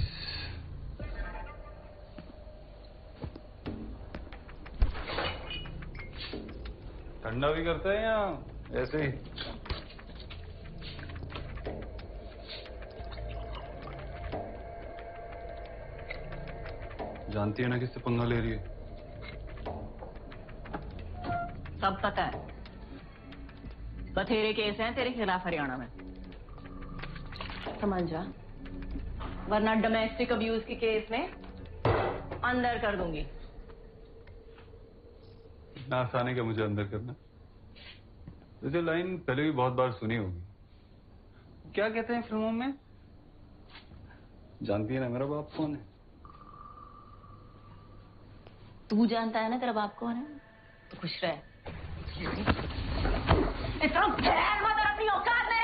ठंडा भी करते हैं या ऐसे ही? जानती है ना किससे पंगा ले रही है? सब पता है। बथेरे केस हैं तेरे खिलाफ हरियाणा में, समझ जा, वरना डोमेस्टिक अब्यूज के केस में अंदर कर दूंगी। इतना आसान है क्या मुझे अंदर करना? वैसे लाइन पहले भी बहुत बार सुनी होगी। क्या कहते हैं फिल्मों में? जानती है ना मेरा बाप कौन है? तू जानता है ना तेरा बाप कौन है? तो खुश रह। इतना फैल मत अपनी औकात में।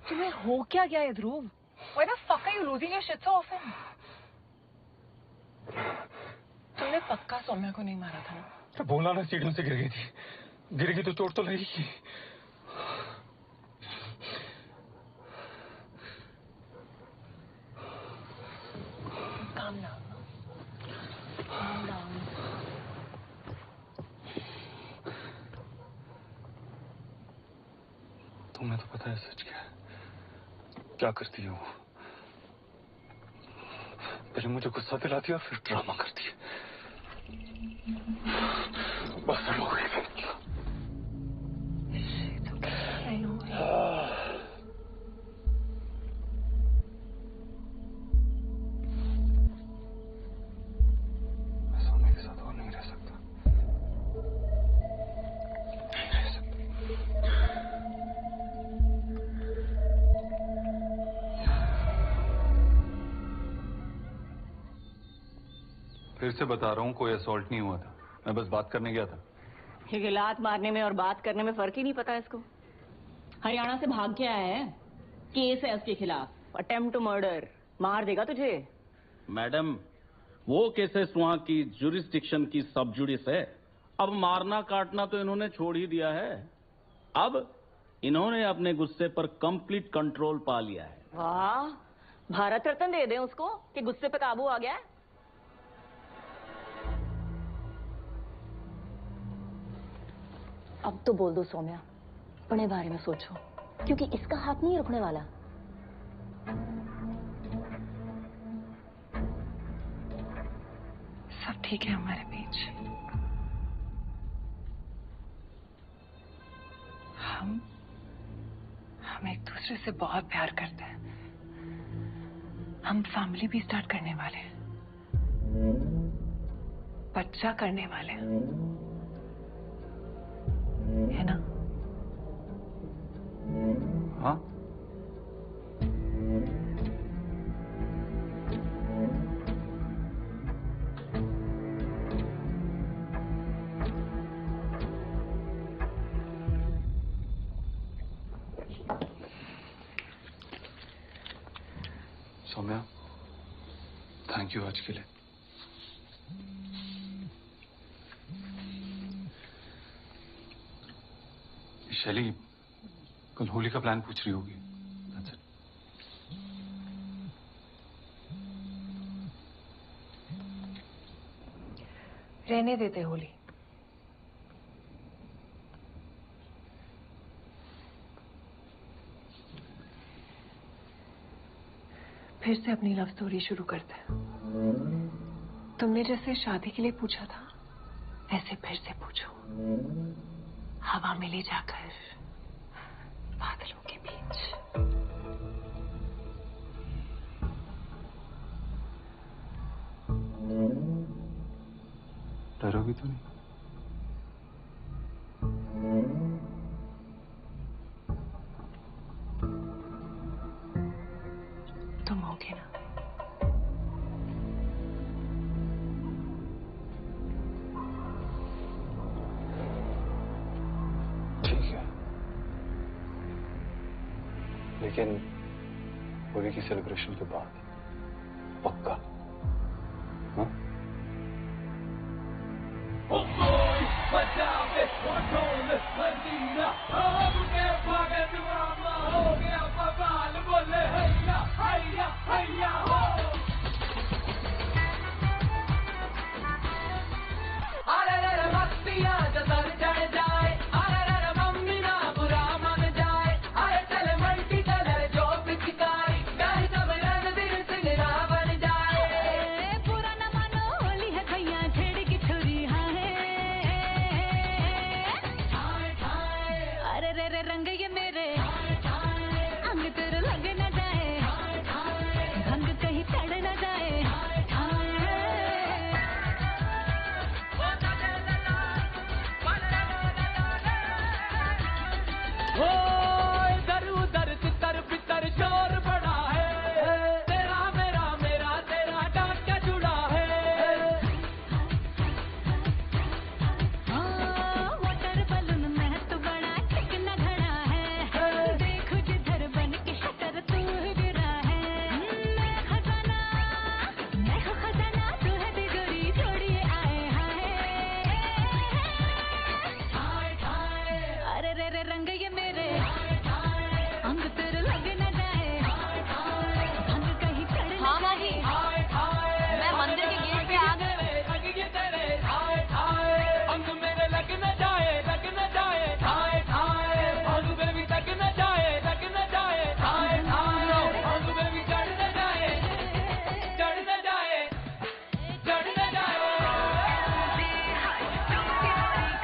तुम्हें हो क्या गया है ध्रुव? Why the fuck are you losing your shit so often? तुमने पक्का सौम्या को नहीं मारा था ना? तो बोला ना सीढ़ियों से गिर गई थी। गिरेगी तो चोट तो लगेगी। Calm down. Calm down. तुम्हें तो पता है सच क्या करती है वो? पहले मुझे गुस्सा दिलाती है और फिर ड्रामा करती है। बस हो गई। मैं सोने के साथ और नहीं रह सकता। नहीं रह सकता। फिर से बता रहा हूँ, कोई असॉल्ट नहीं हुआ था। मैं बस बात करने गया था। ये लात मारने में और बात करने में फर्क ही नहीं पता इसको। हरियाणा से भाग के आया है, केस है उसके खिलाफ, अटेम्प्ट टू मर्डर। मार देगा तुझे। मैडम वो केसेस वहाँ की जुरिस्डिक्शन की सब जुडिस है। अब मारना काटना तो इन्होंने छोड़ ही दिया है। अब इन्होंने अपने गुस्से पर कंप्लीट कंट्रोल पा लिया है। वाह, भारत रत्न दे दें उसको कि गुस्से पे काबू आ गया है। अब तो बोल दो सौम्या, अपने बारे में सोचो, क्योंकि इसका हाथ नहीं रुकने वाला। सब ठीक है हमारे बीच। हम एक दूसरे से बहुत प्यार करते हैं। हम फैमिली भी स्टार्ट करने वाले हैं, बच्चा करने वाले हैं, है ना? हाँ सौम्या, थैंक यू आज के लिए। शैली कल होली का प्लान पूछ रही होगी। रहने देते होली। फिर से अपनी लव स्टोरी शुरू करते हैं। तुमने जैसे शादी के लिए पूछा था, ऐसे फिर से पूछो। हवा में ले जाकर बादलों के बीच। डरोगी तो नहीं? तुम होगे ना? ठीक है, लेकिन होली की सेलिब्रेशन के बाद पक्का। हाँ?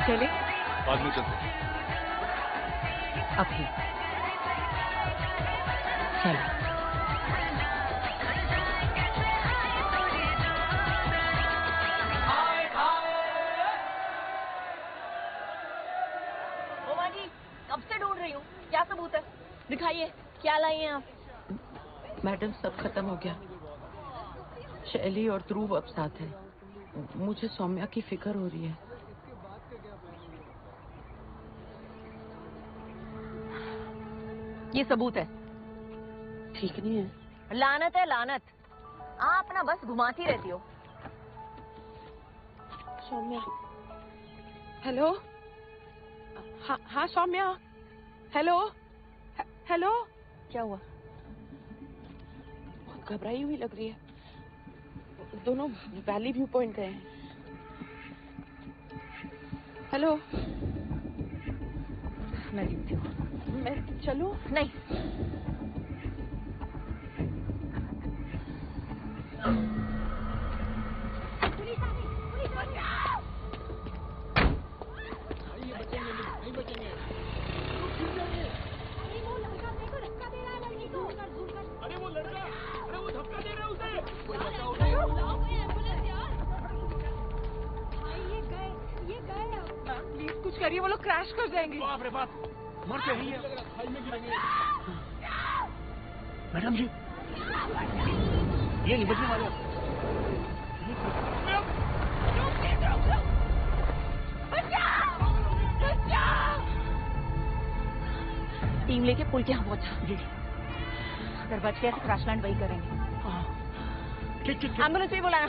चले? बाद में चलते। अभी चलो। ओमा जी, कब से ढूंढ रही हूँ। क्या सबूत है? दिखाइए, क्या लाई हैं आप? मैडम, सब खत्म हो गया। शैली और ध्रुव अब साथ है। मुझे सौम्या की फिक्र हो रही है। ये सबूत है। ठीक नहीं है। लानत है, लानत। आप ना बस घुमाती रहती हो। सौम्या, हेलो। हाँ सौम्या, हेलो। हेलो। क्या हुआ? बहुत घबराई हुई लग रही है। दोनों वैली व्यू पॉइंट गए हैं। हेलो। मैं देखती हूँ। मैं चलूं? नहीं। अरे वो लड़का, अरे वो धक्का दे रहा है उसे। ये गए। प्लीज कुछ करिए, वो लोग क्रैश कर जाएंगे। बाप रे बाप, मर के ही है। मैडम जी, ये नहीं बचने वाले। टीम लेके पुल के यहाँ पहुंचा। जी। सर बच गया तो क्रैशलैंड वही करेंगे। ठीक एम्बुलेंस भी बुलाया।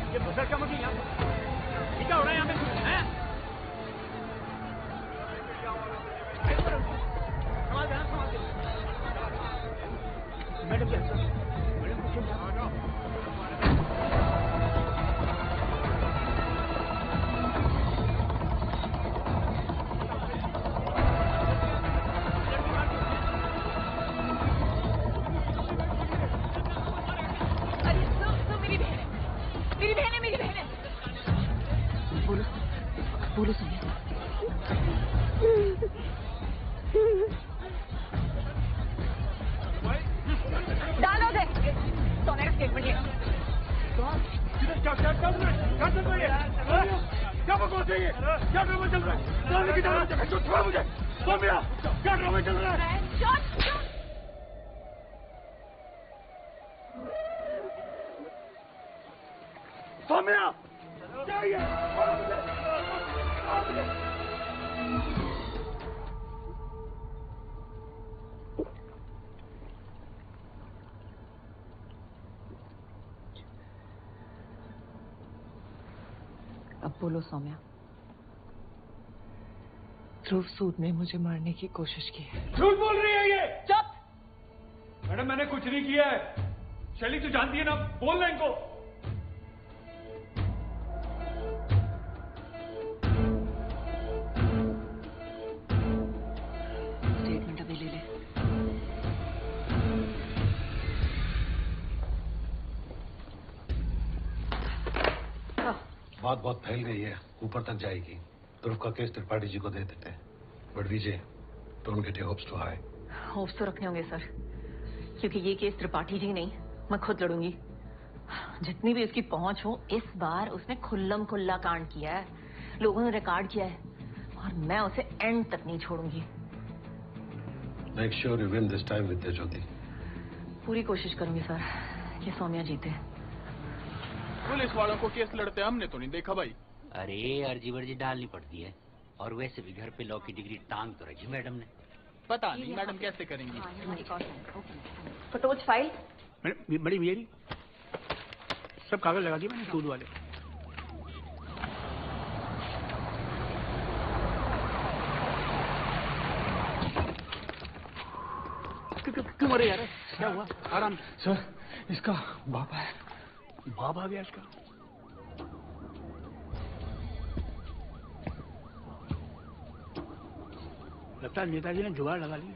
ये बसर क्या मशीन क्या हो रहा है यहाँ पे हैं? मैडम क्या मैडम कुछ मेरी बहन है। बोलो सोनिया। डालो दे सोनिया का स्टेटमेंट लिया। क्या बकवास है ये? क्या ड्रामा चल रहा है? की तरह छोड़ मुझे। सोमिया क्या ड्रामा चल रहा है? सोमिया क्या ये? अब बोलो सौम्या। ध्रुव सूद ने मुझे मारने की कोशिश की है। झूठ बोल रही है ये। चुप। मैडम मैंने कुछ नहीं किया है। शैली तू जानती है ना, बोलना इनको। स्टेटमेंट अभी ले ले। बात बहुत फैल गई है, ऊपर तक जाएगी। ध्रुव का केस त्रिपाठी जी को दे देते हैं। But Vijay, don't get your hopes too high. Hopes तो रखने होंगे सर, क्योंकि ये केस त्रिपाठी जी नहीं, मैं खुद लड़ूंगी। जितनी भी उसकी पहुंच हो, इस बार उसने खुल्लम खुल्ला कांड किया है, लोगों ने रिकॉर्ड किया है, और मैं उसे एंड तक नहीं छोड़ूंगी। Make sure you win this time Vidya Jyoti. पूरी कोशिश करूंगी सर कि सौम्या जीते। पुलिस वालों को केस लड़ते हमने तो नहीं देखा भाई। अरे अर्जी वर्जी डालनी पड़ती है, और वैसे भी घर पे लॉ की डिग्री टांग तो रखी मैडम ने। पता नहीं मैडम कैसे करेंगी। फटोच फाइल। बड़ी मेरी सब कागज लगा दिए मैंने सूद वाले। क्यों मरे यार? क्या हुआ? आराम सर, इसका बाप है। बाप आ गया इसका। लगता है नेताजी ने जुगाड़ लगा ली।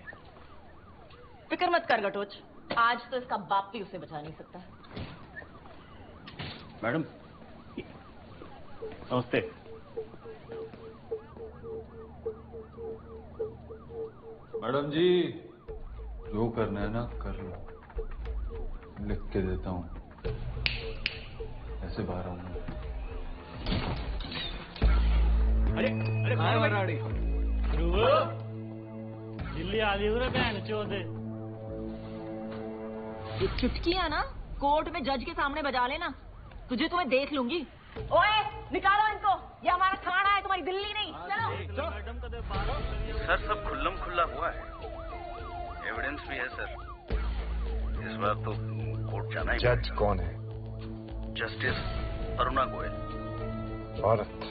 फिक्र मत कर गटोच, आज तो इसका बाप भी उसे बचा नहीं सकता। मैडम नमस्ते। मैडम जी, जो करना है ना कर लो, लिख के देता हूँ। ऐसे बाहर आऊंगा। अरे कहाँ है राड़ी? दिल्ली आली हो रहा चौधे। ये चुटकियां ना कोर्ट में जज के सामने बजा लेना, तुझे तो मैं देख लूंगी। ओए निकालो इनको, ये हमारा थाना है, तुम्हारी दिल्ली नहीं। चलो। सर सब खुल्लम खुल्ला हुआ है, एविडेंस भी है सर। इस बार तो कोर्ट जाना ही। जज कौन है? जस्टिस अरुणा गोयल। औरत।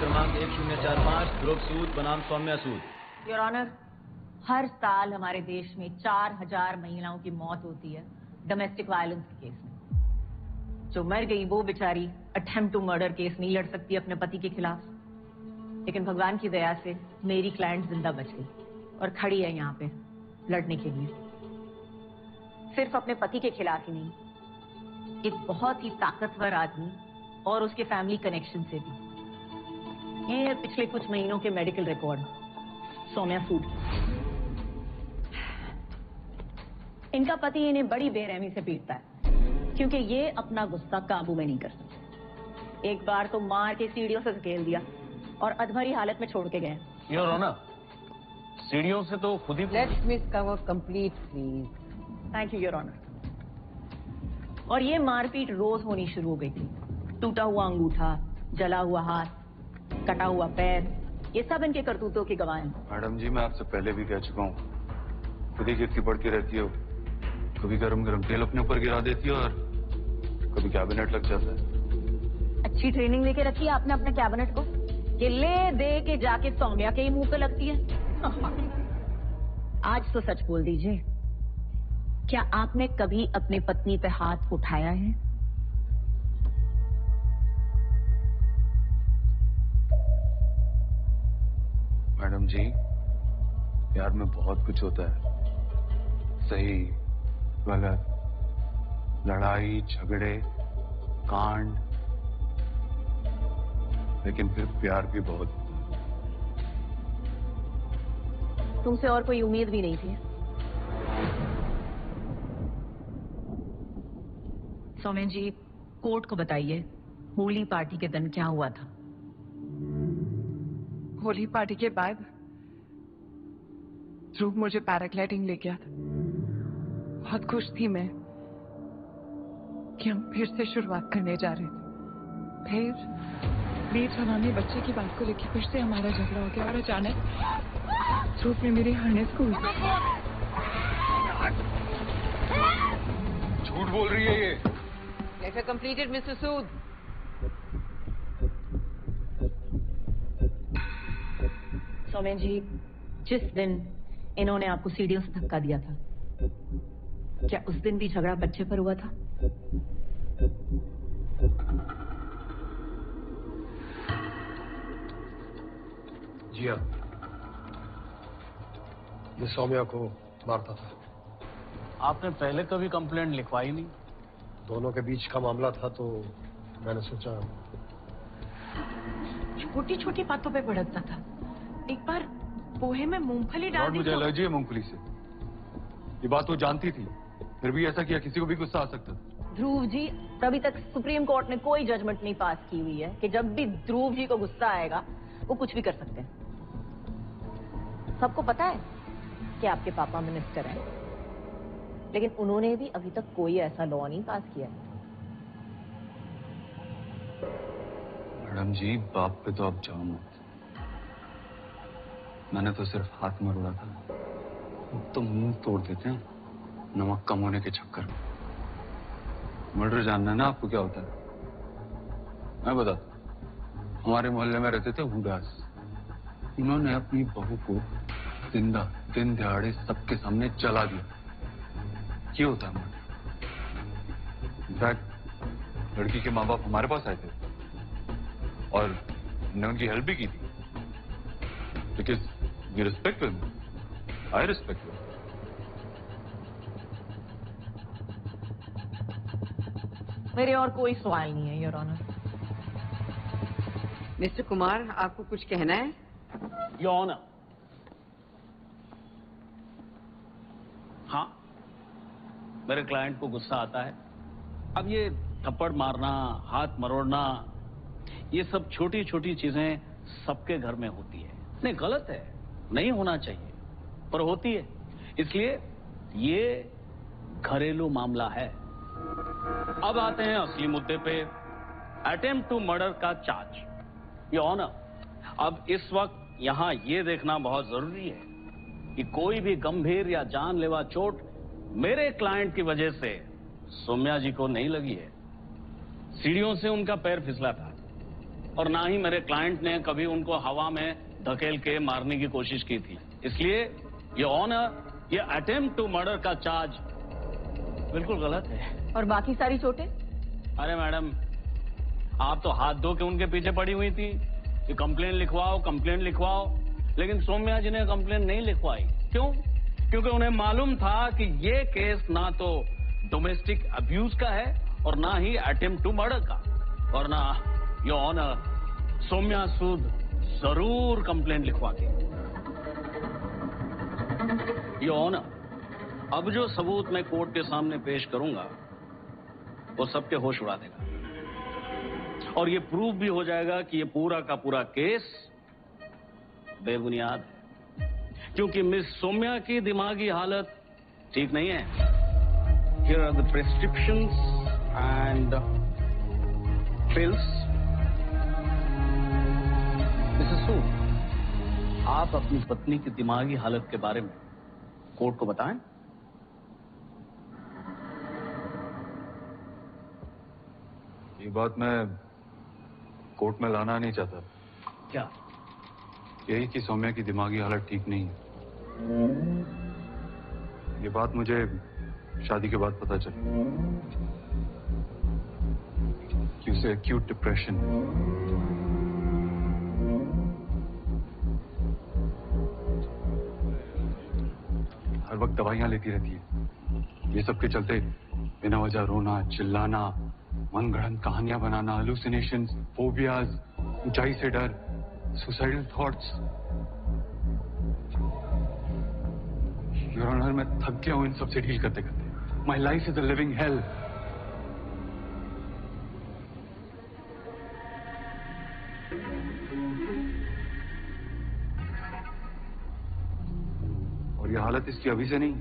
क्रमांक 1045 ध्रुव सूद बनाम सौम्या सूद। योर ऑनर, हर साल हमारे देश में 4000 महिलाओं की मौत होती है डोमेस्टिक वायलेंस के केस में। जो मर गई वो बेचारी अटेम्प्ट टू मर्डर केस नहीं लड़ सकती अपने पति के खिलाफ, लेकिन भगवान की दया से मेरी क्लाइंट जिंदा बच गई और खड़ी है यहाँ पे लड़ने के लिए। सिर्फ अपने पति के खिलाफ ही नहीं, एक बहुत ही ताकतवर आदमी और उसके फैमिली कनेक्शन से भी। ये है पिछले कुछ महीनों के मेडिकल रिकॉर्ड। सौम्या सूद, इनका पति इन्हें बड़ी बेरहमी से पीटता है क्योंकि ये अपना गुस्सा काबू में नहीं कर सकते। एक बार तो मार के सीढ़ियों से धकेल दिया और अधमरी हालत में छोड़ के गए। योर ऑनर, सीढ़ियों से तो खुद ही। Let's miss cover complete please. Thank you your honour. और ये मारपीट रोज होनी शुरू हो गई थी। टूटा हुआ अंगूठा, जला हुआ हाथ, कटा हुआ पैर, ये सब इनके करतूतों की गवाह हैं। मैडम जी, मैं आपसे पहले भी कह चुका हूँ, खुद ही कितनी पड़ती रहती हो। कभी गरम गरम तेल अपने ऊपर गिरा देती है और कभी कैबिनेट लग जाता है। अच्छी ट्रेनिंग देके रखी है आपने अपने कैबिनेट को कि ले दे के जाके सौम्या के ही मुंह पे लगती है। आज तो सच बोल दीजिए, क्या आपने कभी अपनी पत्नी पे हाथ उठाया है? मैडम जी, प्यार में बहुत कुछ होता है, सही गलत, लड़ाई झगड़े कांड, लेकिन फिर प्यार भी बहुत। तुमसे और कोई उम्मीद भी नहीं थी। सौम्या जी, कोर्ट को बताइए, होली पार्टी के दिन क्या हुआ था? होली पार्टी के बाद ध्रुव मुझे पैराग्लाइडिंग ले गया था। बहुत खुश थी मैं कि हम फिर से शुरुआत करने जा रहे थे। फिर बीच हवा में बच्चे की बात को लेकर फिर से हमारा झगड़ा हो गया और अचानक ध्रुव ने मेरे हार्नेस को झूठ बोल रही है ये। लेटर कंप्लीटेड मिस्टर सूद। सौम्या जी, जिस दिन इन्होंने आपको सीढ़ियों से धक्का दिया था, क्या उस दिन भी झगड़ा बच्चे पर हुआ था? जी हाँ, ये सौम्या को मारता था। आपने पहले कभी कंप्लेंट लिखवाई नहीं? दोनों के बीच का मामला था तो मैंने सोचा। छोटी छोटी बातों पे भड़कता था। एक बार पोहे में मूंगफली डाल दी। मुझे एलर्जी है मूंगफली से। ये बात वो जानती थी, फिर भी ऐसा किया। किसी को भी गुस्सा आ सकता। ध्रुव जी, अभी तक सुप्रीम कोर्ट ने कोई जजमेंट नहीं पास की हुई है कि जब भी ध्रुव जी को गुस्सा आएगा वो कुछ भी कर सकते हैं। सबको पता है कि आपके पापा मिनिस्टर हैं, लेकिन उन्होंने भी अभी तक कोई ऐसा लॉ नहीं पास किया। मैडम जी, बाप पे तो आप जाओ मत। मैंने तो सिर्फ हाथ मरोड़ा था, तो मुंह तोड़ देते हैं नमक कम होने के चक्कर में। मर्डर जानना है ना आपको क्या होता है? मैं बताता। हमारे मोहल्ले में रहते थे हुडास। इन्होंने अपनी बहू को जिंदा दिन दिहाड़े सबके सामने जला दिया। ये होता है मर्डर। इनफैक्ट लड़की के माँ बाप हमारे पास आए थे और हमने उनकी हेल्प भी की थी, because we respect him, I respect him. मेरे और कोई सवाल नहीं है योर ऑनर। मिस्टर कुमार, आपको कुछ कहना है? योर ऑनर, हाँ, मेरे क्लाइंट को गुस्सा आता है। अब ये थप्पड़ मारना, हाथ मरोड़ना, ये सब छोटी छोटी चीजें सबके घर में होती है। नहीं, गलत है, नहीं होना चाहिए, पर होती है। इसलिए ये घरेलू मामला है। अब आते हैं असली मुद्दे पे, अटेम्प्ट टू मर्डर का चार्ज। योर ऑनर, अब इस वक्त यहां ये देखना बहुत जरूरी है कि कोई भी गंभीर या जानलेवा चोट मेरे क्लाइंट की वजह से सौम्या जी को नहीं लगी है। सीढ़ियों से उनका पैर फिसला था, और ना ही मेरे क्लाइंट ने कभी उनको हवा में धकेल के मारने की कोशिश की थी। इसलिए ये ऑनर, ये अटेम्प्ट टू मर्डर का चार्ज बिल्कुल गलत है। और बाकी सारी चोटें? अरे मैडम, आप तो हाथ धो के उनके पीछे पड़ी हुई थी कि कंप्लेन लिखवाओ, कंप्लेन लिखवाओ, लेकिन सौम्या जी ने कंप्लेन नहीं लिखवाई। क्यों? क्योंकि उन्हें मालूम था कि ये केस ना तो डोमेस्टिक अब्यूज का है और ना ही अटेम्प्ट टू मर्डर का, और ना योर ऑनर, सौम्या सूद जरूर कंप्लेन लिखवाती। योर ऑनर, अब जो सबूत मैं कोर्ट के सामने पेश करूंगा वो सबके होश उड़ा देगा और ये प्रूव भी हो जाएगा कि ये पूरा का पूरा केस बेबुनियाद है, क्योंकि मिस सौम्या की दिमागी हालत ठीक नहीं है। Here are the prescriptions and pills. Mrs. Sood, आप अपनी पत्नी की दिमागी हालत के बारे में कोर्ट को बताएं। ये बात मैं कोर्ट में लाना नहीं चाहता। क्या? यही कि सौम्या की दिमागी हालत ठीक नहीं है। ये बात मुझे शादी के बाद पता चली कि उसे एक्यूट डिप्रेशन, हर वक्त दवाइयां लेती रहती है। ये सब के चलते बिना वजह रोना, चिल्लाना, मनगढ़ंत कहानियां बनाना, हेलुसिनेशंस, फोबियाज, ऊंचाई से डर, सुसाइडल थॉट्स। योर ऑनर, मैं थक गया हूं इन सबसे डील करते करते। My life is a living hello. और ये हालत इसकी अभी से नहीं,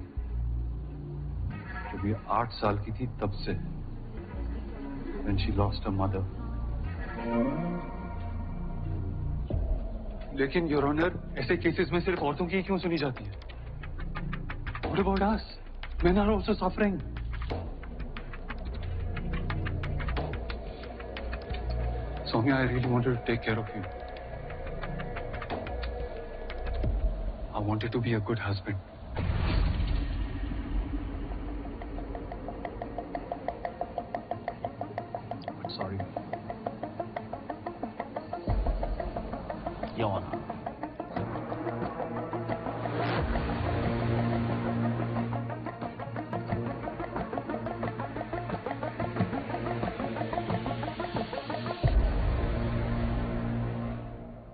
जब ये 8 साल की थी तब से, when she lost her mother. लेकिन योर ऑनर, ऐसे केसेस में सिर्फ औरतों की क्यों सुनी जाती है? What about us? Men are also suffering. Soumya, I really wanted to take care of you. I wanted to be a good husband. But sorry. Your Honor.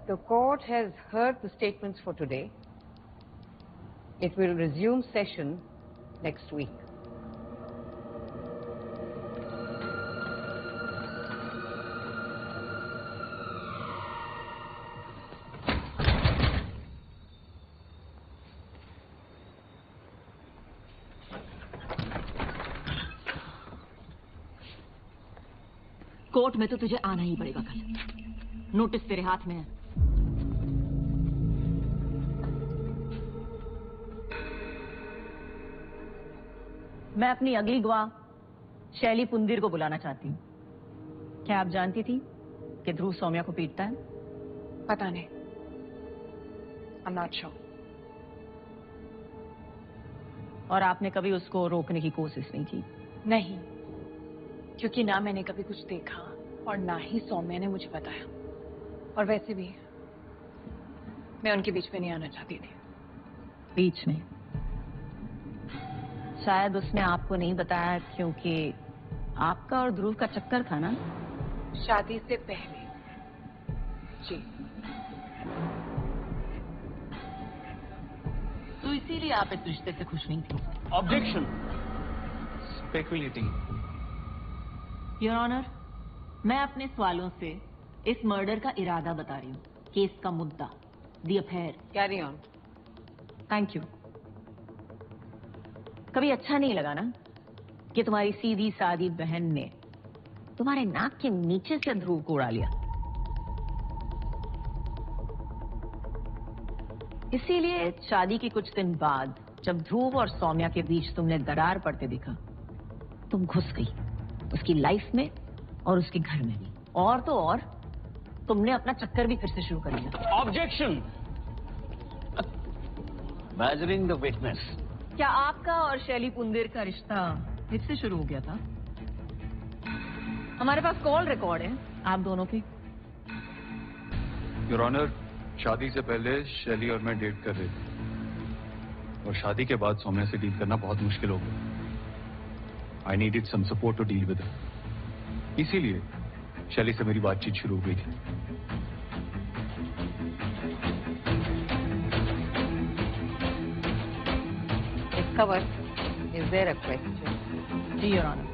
The court has heard the statements for today. It will resume session next week. Court में तो तुझे आना ही पड़ेगा कल। नोटिस तेरे हाथ में है। मैं अपनी अगली गवाह शैली पुंदिर को बुलाना चाहती हूँ। क्या आप जानती थी कि ध्रुव सौम्या को पीटता है? पता नहीं। I'm not sure. और आपने कभी उसको रोकने की कोशिश नहीं की? नहीं, क्योंकि ना मैंने कभी कुछ देखा और ना ही सौम्या ने मुझे बताया। और वैसे भी मैं उनके बीच में नहीं आना चाहती थी। बीच में? शायद उसने आपको नहीं बताया क्योंकि आपका और ध्रुव का चक्कर था ना? शादी से पहले जी। तो इसीलिए आप इस रिश्ते से खुश नहीं थी? ऑब्जेक्शन। स्पेकुलेटिंग। योर ऑनर, मैं अपने सवालों से इस मर्डर का इरादा बता रही हूँ, केस का मुद्दा, the affair. Carry on. Thank you. कभी अच्छा नहीं लगा ना कि तुम्हारी सीधी सादी बहन ने तुम्हारे नाक के नीचे से ध्रुव को उड़ा लिया? इसीलिए शादी के कुछ दिन बाद जब ध्रुव और सौम्या के बीच तुमने दरार पड़ते देखा, तुम घुस गई उसकी लाइफ में और उसके घर में भी। और तो और तुमने अपना चक्कर भी फिर से शुरू कर दिया। ऑब्जेक्शन। Badgering the witness. क्या आपका और शैली पुंदेर का रिश्ता फिर से शुरू हो गया था? हमारे पास कॉल रिकॉर्ड है आप दोनों की। योर ऑनर, शादी से पहले शैली और मैं डेट कर रहे थे और शादी के बाद सौम्या से डील करना बहुत मुश्किल हो गया। I needed some support to deal with her. इसीलिए शैली से मेरी बातचीत शुरू हो गई थी। Discover, is there a question? जी योर ऑनर।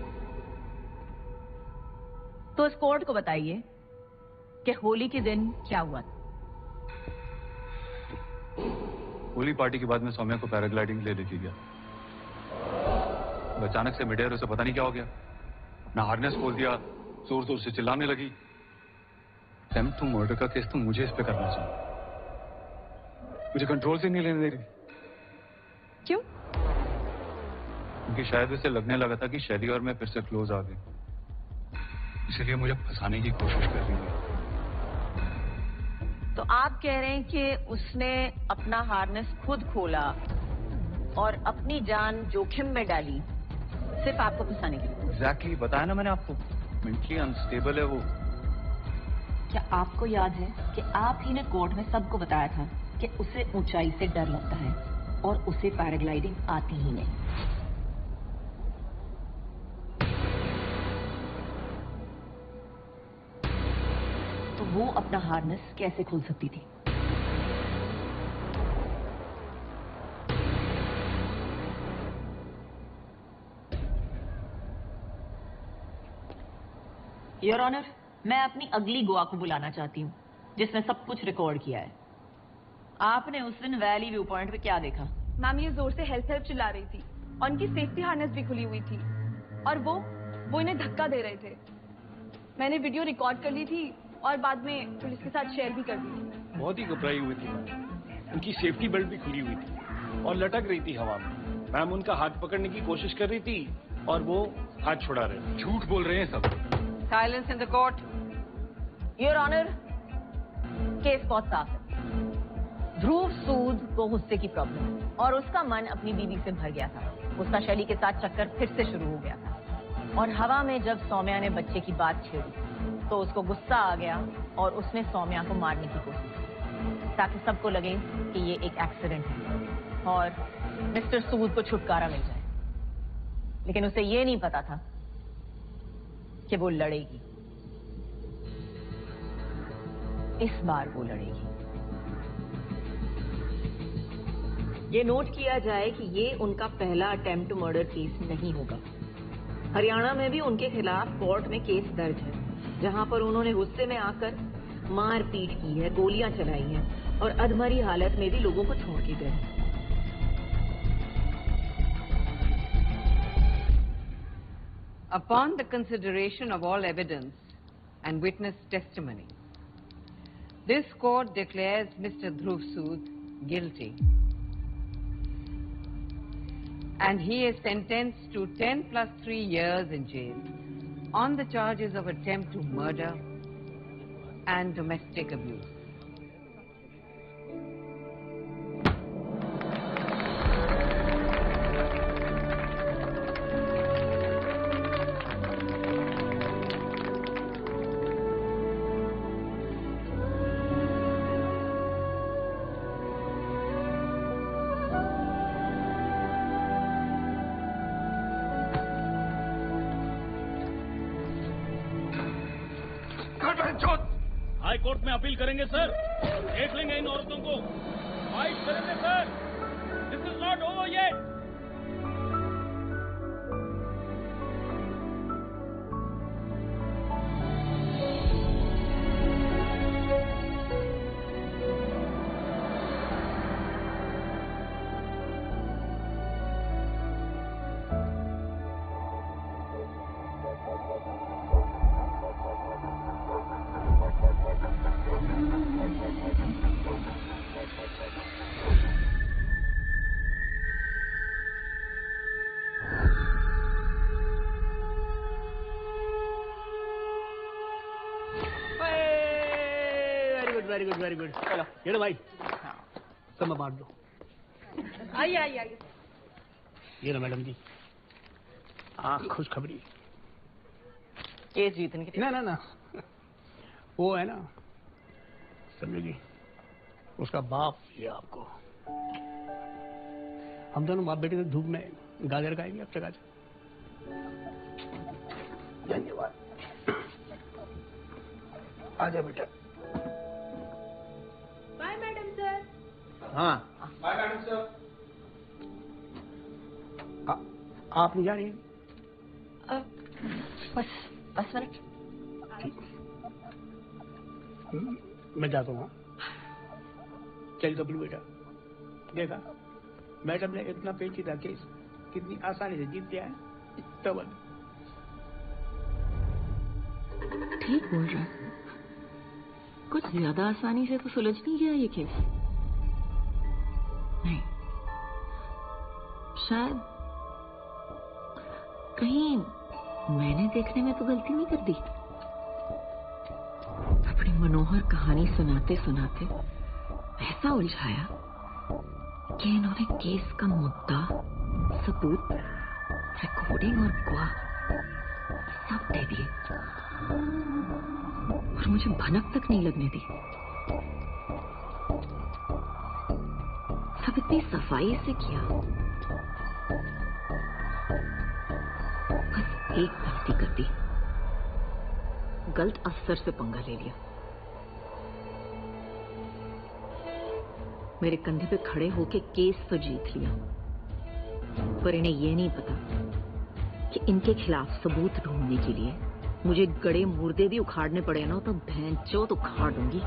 तो इस कोर्ट को बताइए कि होली के दिन क्या हुआ था। होली पार्टी के बाद मैं सौम्या को पैराग्लाइडिंग ले लेके गया। अचानक से मिडेयर उसे पता नहीं क्या हो गया, ना हार्नेस खोल दिया, जोर जोर से चिल्लाने लगी। अटेम्प्ट टू मर्डर का केस तो मुझे इस पे करना चाहिए। मुझे कंट्रोल से नहीं लेने दे रही। क्यों? क्योंकि शायद उसे लगने लगा था कि शैली और मैं फिर से क्लोज आ गए, इसलिए मुझे फंसाने की कोशिश कर रही है। तो आप कह रहे हैं कि उसने अपना हार्नेस खुद खोला और अपनी जान जोखिम में डाली सिर्फ आपको फंसाने के लिए? एग्जैक्टली, बताया ना मैंने आपको, मेंटली अनस्टेबल है वो। क्या आपको याद है कि आप ही ने कोर्ट में सबको बताया था कि उसे ऊंचाई से डर लगता है और उसे पैराग्लाइडिंग आती ही नहीं? तो वो अपना हार्नेस कैसे खोल सकती थी? योर ऑनर, मैं अपनी अगली गवाह को बुलाना चाहती हूँ जिसने सब कुछ रिकॉर्ड किया है। आपने उस दिन वैली व्यू पॉइंट पे क्या देखा? मैम ये जोर से हेल्प हेल्प चिल्ला रही थी और उनकी सेफ्टी हार्नेस भी खुली हुई थी और वो इन्हें धक्का दे रहे थे। मैंने वीडियो रिकॉर्ड कर ली थी और बाद में पुलिस के साथ शेयर भी कर दी थी। बहुत ही घबराई हुई थी मैम। उनकी सेफ्टी बेल्ट भी खुली हुई थी और लटक रही थी हवा में। मैम उनका हाथ पकड़ने की कोशिश कर रही थी और वो हाथ छुड़ा रहे थे। झूठ बोल रहे हैं सब। Silence in the court. Your honour, case बहुत साफ है। ध्रुव सूद को गुस्से की प्रॉब्लम है और उसका मन अपनी बीवी से भर गया था। उसका शैली के साथ चक्कर फिर से शुरू हो गया था और हवा में जब सौम्या ने बच्चे की बात छेड़ी तो उसको गुस्सा आ गया और उसने सौम्या को मारने की कोशिश की ताकि सबको लगे कि ये एक एक्सीडेंट है और मिस्टर सूद को छुटकारा मिल जाए। लेकिन उसे ये नहीं पता था कि वो लड़ेगी। इस बार वो लड़ेगी। ये नोट किया जाए कि ये उनका पहला अटेम्प्ट टू मर्डर केस नहीं होगा। हरियाणा में भी उनके खिलाफ कोर्ट में केस दर्ज है जहां पर उन्होंने गुस्से में आकर मारपीट की है, गोलियां चलाई हैं और अधमरी हालत में भी लोगों को छोड़ के गए। Upon the consideration of all evidence and witness testimony, this court declares Mr. Dhruv Sood guilty. And he is sentenced to 10 plus 3 years in jail on the charges of attempt to murder and domestic abuse. High court में अपील करेंगे सर। देख लेंगे इन औरतों को। फाइट करेंगे sir. This is not over yet. Good very good very good. चलो ये लो भाई, सब में बांट दो। आइए आइए आइए। ये लो मैडम जी, खुशखबरी। केस जीतने की? ना ना ना, वो है ना समझेगी, उसका बाप ये आपको। हम दोनों बाप बेटे धूप में गाजर खाएंगे अब तक। धन्यवाद। आजा बेटा। Bye madam sir. हाँ बाय मैडम सर। आप नहीं जा रही हैं? बस मिनट। मैं जाता हूँ। चल कपिल बेटा, देखा मैडम ने इतना पेचीदा केस कितनी आसानी से जीत लिया है। तब ठीक बोल रहा है, कुछ ज्यादा आसानी से तो सुलझ नहीं गया ये केस। नहीं, शायद कहीं मैंने देखने में तो गलती नहीं कर दी। अपनी मनोहर कहानी सुनाते सुनाते ऐसा उलझाया कि इन्होंने केस का मुद्दा, सबूत, रिकॉर्डिंग और गवाह सब दे दिए और मुझे भनक तक नहीं लगने दी। सब इतनी सफाई से किया, बस एक गलती कर दी, गलत अफसर से पंगा ले लिया। मेरे कंधे पे खड़े होके केस तो जीत लिया, पर इन्हें यह नहीं पता कि इनके खिलाफ सबूत ढूंढने के लिए मुझे गड़े मुर्दे भी उखाड़ने पड़े ना, तो भैंचोद उखाड़ दूंगी।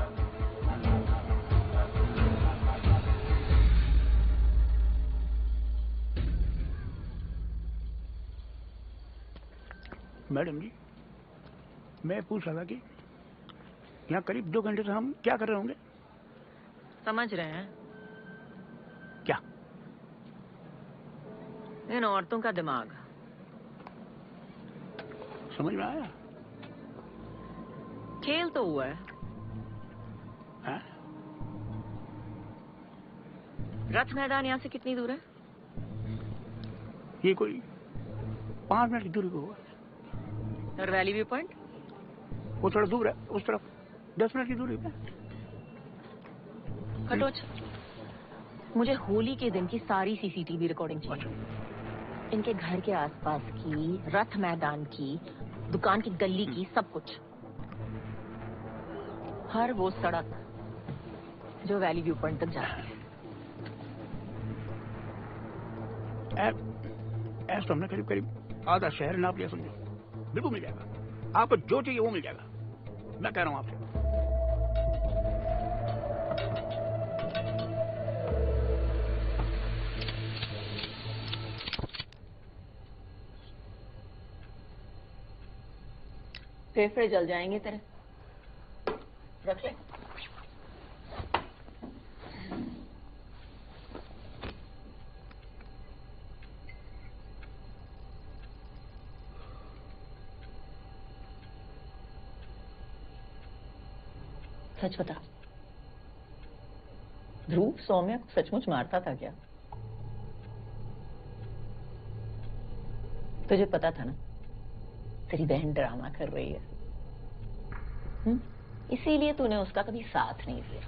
मैडम जी, मैं पूछ रहा था कि यहाँ करीब 2 घंटे से हम क्या कर रहे होंगे? समझ रहे हैं क्या? इन औरतों का दिमाग। समझ में आया? खेल तो हुआ है। हाँ? रथ मैदान यहाँ से कितनी दूर है? ये कोई 5 मिनट की दूरी को होगा। और वैली व्यू पॉइंट? वो थोड़ा दूर है, उस तरफ 10 मिनट की दूरी पे। खटोच, मुझे होली के दिन की सारी सीसीटीवी रिकॉर्डिंग चाहिए। इनके घर के आसपास की, रथ मैदान की, दुकान की गली की, सब कुछ। हर वो सड़क जो वैली व्यू पॉइंट तक जाती है। ऐसा हमने करीब करीब आधा शहर नाप लिया, समझो। बिल्कुल मिल जाएगा आपको, जो चाहिए वो मिल जाएगा। मैं कह रहा हूं आपसे। फेफड़े जल जाएंगे तेरे, रख ले। सच बता, ध्रुव सौम्या को सचमुच मारता था क्या? तुझे पता था ना तेरी बहन ड्रामा कर रही है, इसीलिए तूने उसका कभी साथ नहीं दिया,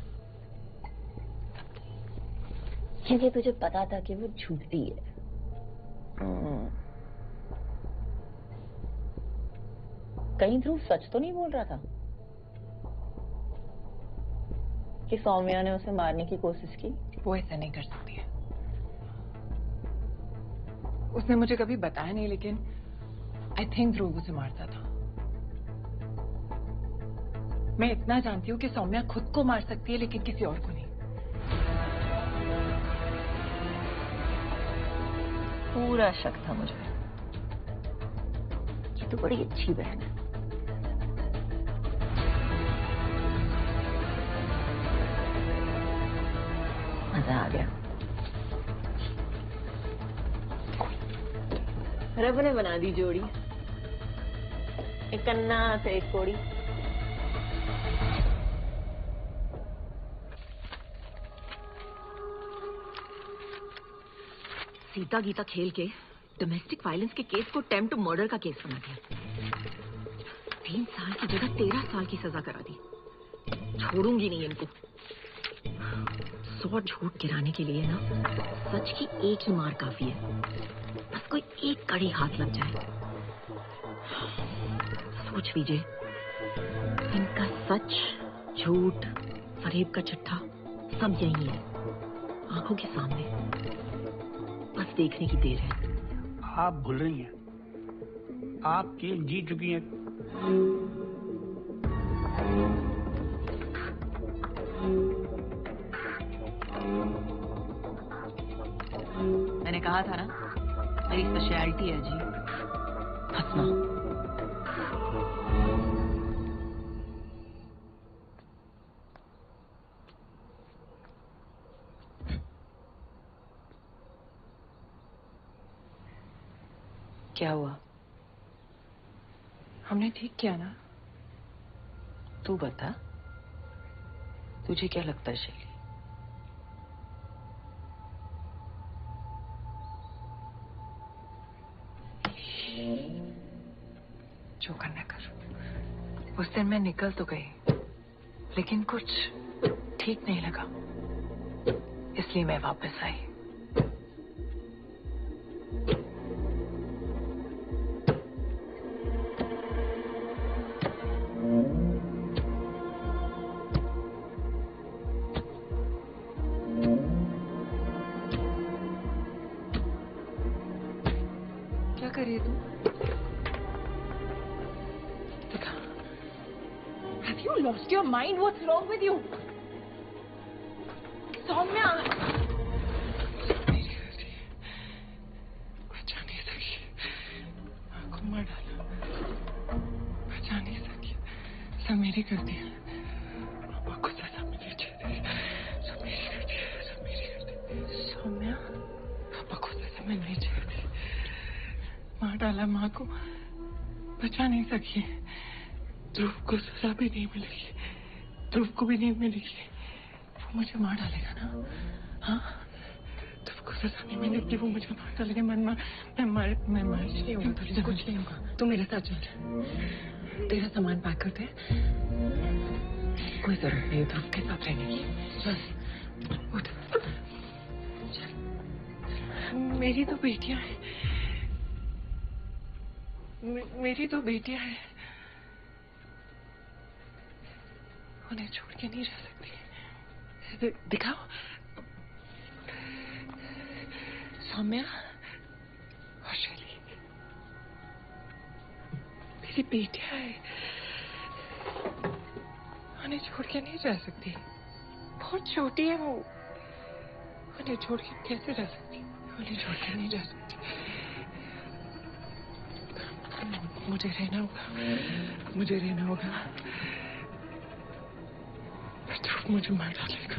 क्योंकि तुझे पता था कि वो झूठी है। कहीं ध्रुव सच तो नहीं बोल रहा था कि सौम्या ने उसे मारने की कोशिश की? वो ऐसा नहीं कर सकती है। उसने मुझे कभी बताया नहीं, लेकिन आई थिंक ध्रुव उसे मारता था। मैं इतना जानती हूँ कि सौम्या खुद को मार सकती है, लेकिन किसी और को नहीं। पूरा शक था मुझे कि तू बड़ी अच्छी बहन है। मजा आ गया। रब ने बना दी जोड़ी, एक कन्ना से एक कोड़ी। सीता गीता खेल के डोमेस्टिक वायलेंस के केस को अटेम्प्ट टू मर्डर का केस बना दिया। 3 साल की जगह 13 साल की सजा करा दी। छोड़ूंगी नहीं इनको। 100 झूठ गिराने के लिए ना सच की एक ही मार काफी है। बस कोई एक कड़ी हाथ लग जाए। सोच लीजिए, इनका सच, झूठ, फरेब का चिट्ठा सब यही है, आंखों के सामने। बस देखने की देर है। आप भूल रही हैं, आप केस जीत चुकी हैं। मैंने कहा था ना, मेरी स्पेशलिटी है जी हंसना। क्या हुआ? हमने ठीक किया ना? तू बता, तुझे क्या लगता है शैली? जो करना कर। उस दिन मैं निकल तो गई, लेकिन कुछ ठीक नहीं लगा, इसलिए मैं वापस आई। क्या कर रही है तू? देखा? Have you lost your mind? What's wrong with you? Saumya! बचा नहीं सकी, आंखों मार डाला, बचा नहीं सकी, सब मेरी गलती है। पापा को सजा मिलनी चाहिए, सब मेरी गलती है, सब मेरी गलती है। सौम्या, पापा को सजा मिलनी चाहिए। मार डाला माँ को, बचा नहीं सकी। ध्रुव को सजा भी नहीं मिलेगी, ध्रुव को भी नहीं मिलेगी। वो मुझे मार डालेगा ना? हाँ, ध्रुव को सजा नहीं मिलेगी, वो मुझे मार डालेगा। मैं मर नहीं होगा, तुझसे कुछ नहीं होगा। तू मेरे साथ चल, तेरा सामान पैक करते हैं। कोई जरूरत नहीं ध्रुव के साथ रहने की। चल उठ, मेरी तो बेटियां हैं, मेरी तो बेटियां हैं, उन्हें छोड़ के नहीं रह सकती। दिखाओ सौम्या और शैली, मेरी बेटियां हैं, उन्हें छोड़ के नहीं रह सकती। बहुत छोटी है वो, उन्हें छोड़ के कैसे रह सकती? उन्हें छोड़ के नहीं रह सकती। मुझे रहना होगा, मुझे रहना होगा। ध्रुव मुझे मार डालेगा,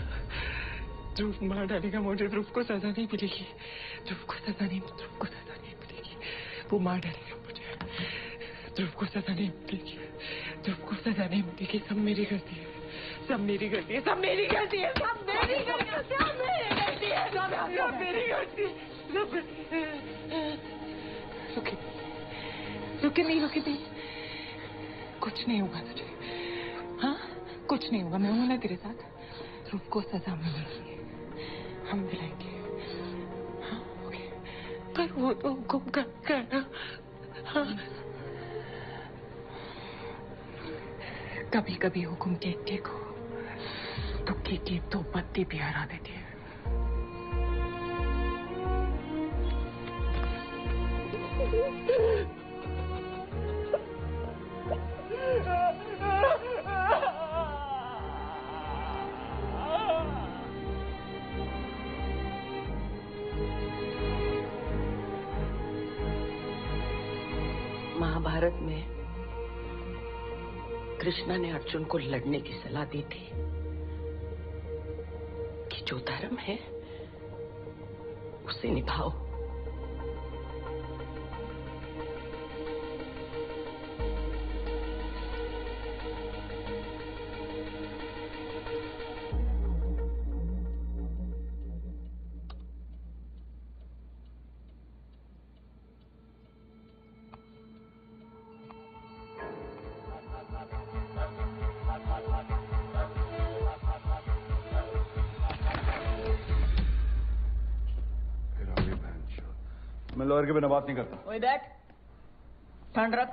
ध्रुव मार डालेगा मुझे। ध्रुव को सजा नहीं मिलेगी, ध्रुव को सजा नहीं मिलेगी। वो मार डालेगा मुझे, ध्रुव को सजा नहीं मिलेगी, ध्रुव को सजा नहीं मिलेगी। सब मेरी गलती है, सब मेरी गलती है, सब मेरी गलती है, सब मेरी गलती है, सब मेरी गलती है, सब मेरी गलती है। रुके, रुके नहीं, रुके नहीं। कुछ नहीं होगा तुझे, हाँ? कुछ नहीं होगा, मैं हूं ना तेरे साथ। ध्रुव को सजा मिलेगी, हम दिलाएंगे। हाँ, ओके। पर वो तो हुक्म करना। हाँ, कभी कभी हुक्म के को तुक्की की 2 पत्ती भी हरा देती है। महाभारत में कृष्णा ने अर्जुन को लड़ने की सलाह दी थी कि जो धर्म है उसे निभाओ। मैं लॉयर के बिना बात नहीं करता। ओए बैठ, ठंड रख।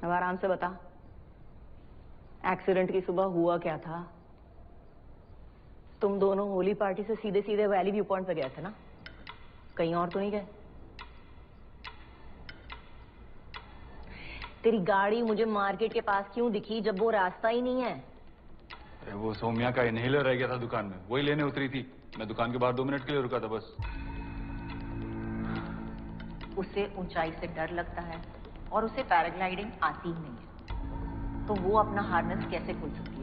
अब आराम से बता, एक्सीडेंट की सुबह हुआ क्या था? तुम दोनों होली पार्टी से सीधे सीधे वैली व्यू पॉइंट पे गए थे ना? कहीं और तो नहीं गए? तेरी गाड़ी मुझे मार्केट के पास क्यों दिखी जब वो रास्ता ही नहीं है? अरे वो सौम्या का इनहेलर रह गया था दुकान में, वही लेने उतरी थी। मैं दुकान के बाहर 2 मिनट के लिए रुका था बस। उसे ऊंचाई से डर लगता है और उसे पैराग्लाइडिंग आती ही नहीं है, तो वो अपना हार्नेस कैसे खोल सकती है?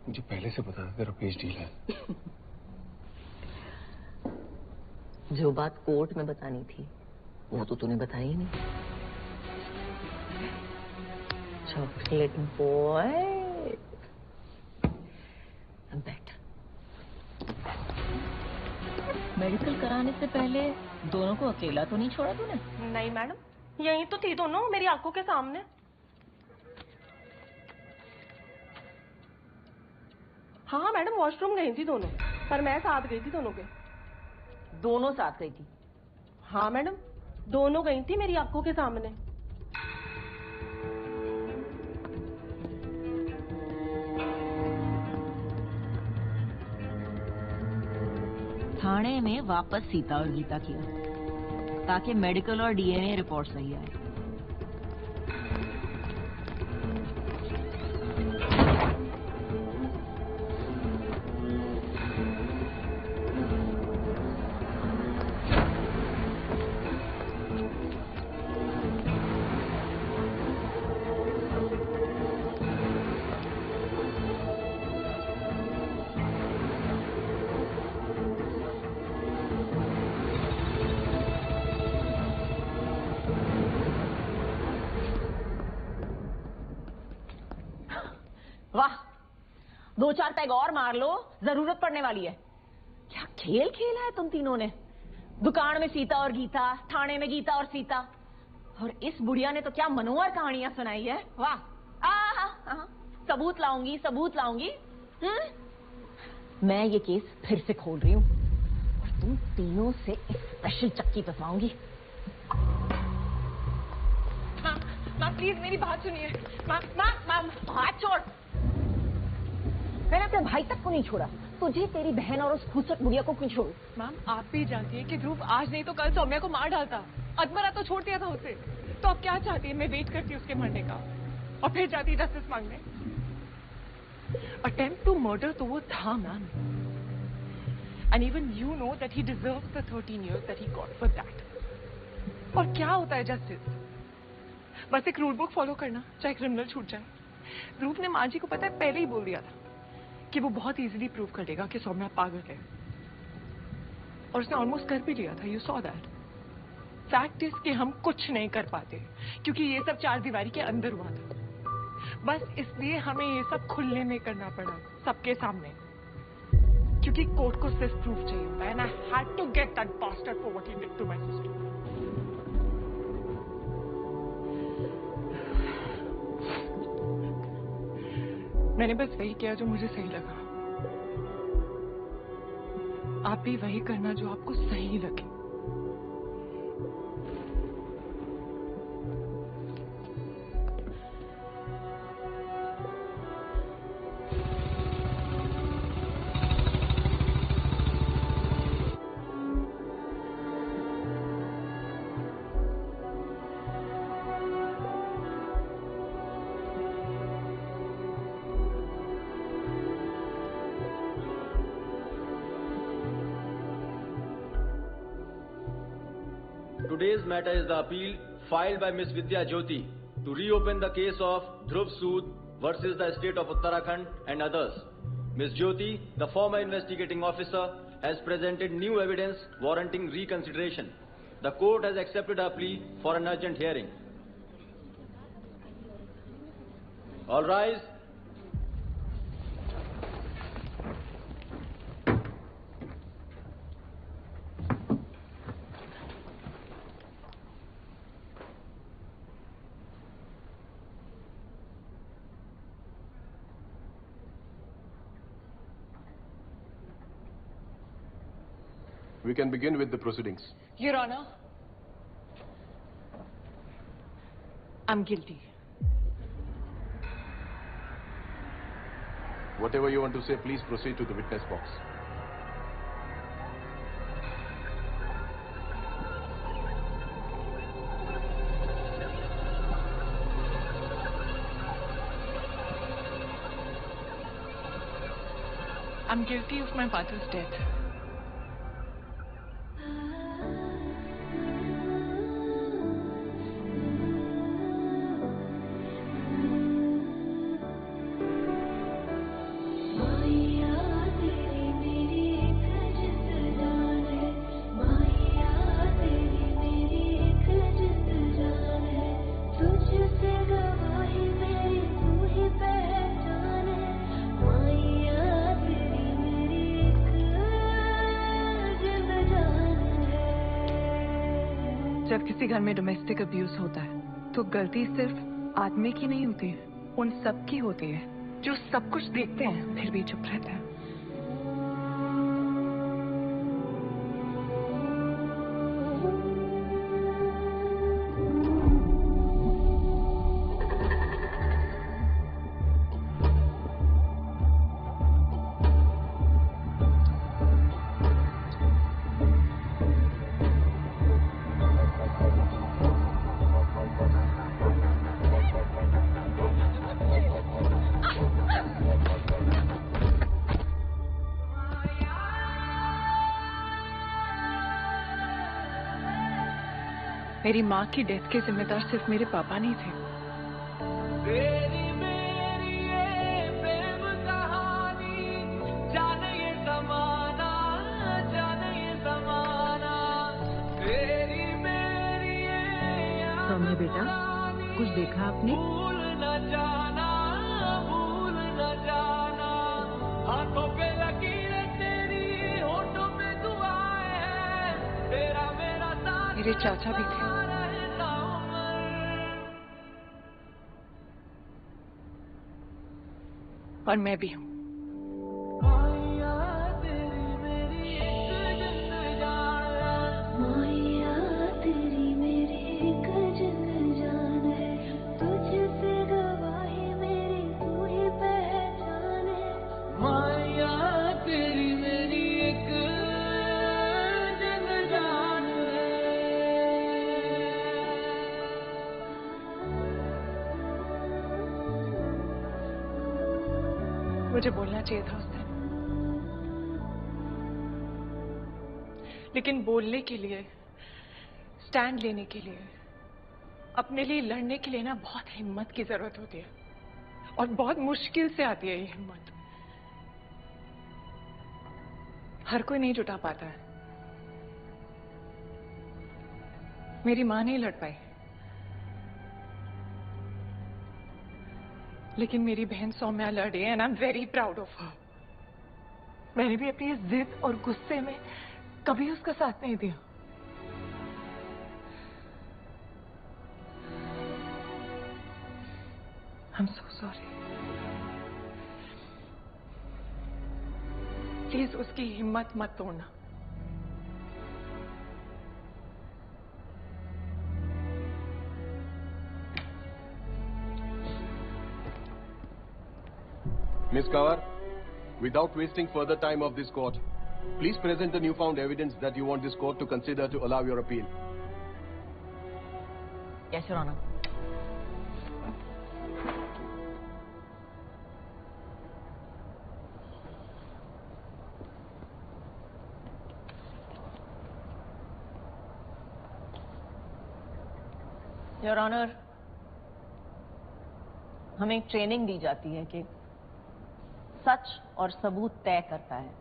मुझे पहले से पता था तेरा पेज डील है। जो बात कोर्ट में बतानी थी वो तो तूने बताई ही नहीं। चॉकलेट बॉय, बैठ। मेडिकल कराने से पहले दोनों को अकेला तो नहीं छोड़ा तूने? नहीं मैडम, यहीं तो थी दोनों मेरी आंखों के सामने। हाँ मैडम, वॉशरूम गई थी दोनों, पर मैं साथ गई थी दोनों के। दोनों साथ गई थी? हाँ मैडम, दोनों गई थी मेरी आंखों के सामने। थाने में वापस सीता और गीता किया ताकि मेडिकल और डीएनए रिपोर्ट सही आए। वाह, 2-4 पैग और मार लो, जरूरत पड़ने वाली है। क्या खेल खेला है तुम तीनों ने? दुकान में सीता और गीता, थाने में गीता और सीता, और इस बुढ़िया ने तो क्या मनोहर कहानियां सुनाई है। वाह, सबूत लाऊंगी, सबूत लाऊंगी। मैं ये केस फिर से खोल रही हूँ और तुम तीनों से स्पेशल चक्की फंसाऊंगी। माँ प्लीज मेरी बात सुनिए। माँ हाथ छोड़। मैंने अपने भाई तक को नहीं छोड़ा, तुझे तेरी बहन और उस खूबसूरत बुढ़िया को क्यों छोड़ू? मैम आप भी जानती है कि ध्रुव आज नहीं तो कल सौम्या को मार डालता। अदमरा तो छोड़ दिया था उसे, तो अब क्या चाहती है? मैं वेट करती उसके मरने का और फिर जाती जस्टिस मांगने। अटेम्प्ट टू मर्डर तो वो था ma'am, and even you know that he deserves the 13 years that he got for that। और क्या होता है जस्टिस? बस एक रूल बुक फॉलो करना, चाहे क्रिमिनल छूट जाए। ध्रुव ने माँ जी को पता है पहले ही बोल दिया था कि वो बहुत इजीली प्रूव कर देगा कि सौम्या पागल है, और उसने ऑलमोस्ट कर भी लिया था। You saw that. Fact is कि हम कुछ नहीं कर पाते क्योंकि ये सब चार दीवारी के अंदर हुआ था। बस इसलिए हमें ये सब खुले में करना पड़ा, सबके सामने, क्योंकि कोर्ट को सिर्फ प्रूफ चाहिए होता है। And I had to get that bastard for what he did to my sister. मैंने बस वही किया जो मुझे सही लगा। आप भी वही करना जो आपको सही लगे। Today's matter is the appeal filed by Ms. Vidya Jyoti to reopen the case of Dhruv Sood versus the state of Uttarakhand and others. Ms. Jyoti, the former investigating officer, has presented new evidence warranting reconsideration. The court has accepted her plea for an urgent hearing. All rise. We can begin with the proceedings. Your Honor, I'm guilty. Whatever you want to say, please proceed to the witness box. I'm guilty of my father's death. जब किसी घर में डोमेस्टिक अब्यूज होता है तो गलती सिर्फ आदमी की नहीं होती है, उन सब की होती है जो सब कुछ देखते हैं फिर भी चुप रहते हैं। मेरी माँ की डेथ के जिम्मेदार सिर्फ मेरे पापा नहीं थे। सौम्या बेटा, कुछ देखा आपने? हाथों पे लकीरें तेरी, होठों पे दुआएं हैं, तेरा मेरा साथ मेरे चाचा भी थे। और मैं भी हूँ। मुझे बोलना चाहिए था उस दिन, लेकिन बोलने के लिए, स्टैंड लेने के लिए, अपने लिए लड़ने के लिए ना बहुत हिम्मत की जरूरत होती है। और बहुत मुश्किल से आती है ये हिम्मत। हर कोई नहीं जुटा पाता है। मेरी मां नहीं लड़ पाई, लेकिन मेरी बहन सौम्या लड़ी and I am very proud of her. मैंने भी अपनी इस जिद और गुस्से में कभी उसका साथ नहीं दिया। I'm so sorry. प्लीज उसकी हिम्मत मत तोड़ना। Miss Kaur, without wasting further time of this court, please present the newfound evidence that you want this court to consider to allow your appeal. Yes, Your Honor. Your honour, हमें ट्रेनिंग दी जाती है कि सच और सबूत तय करता है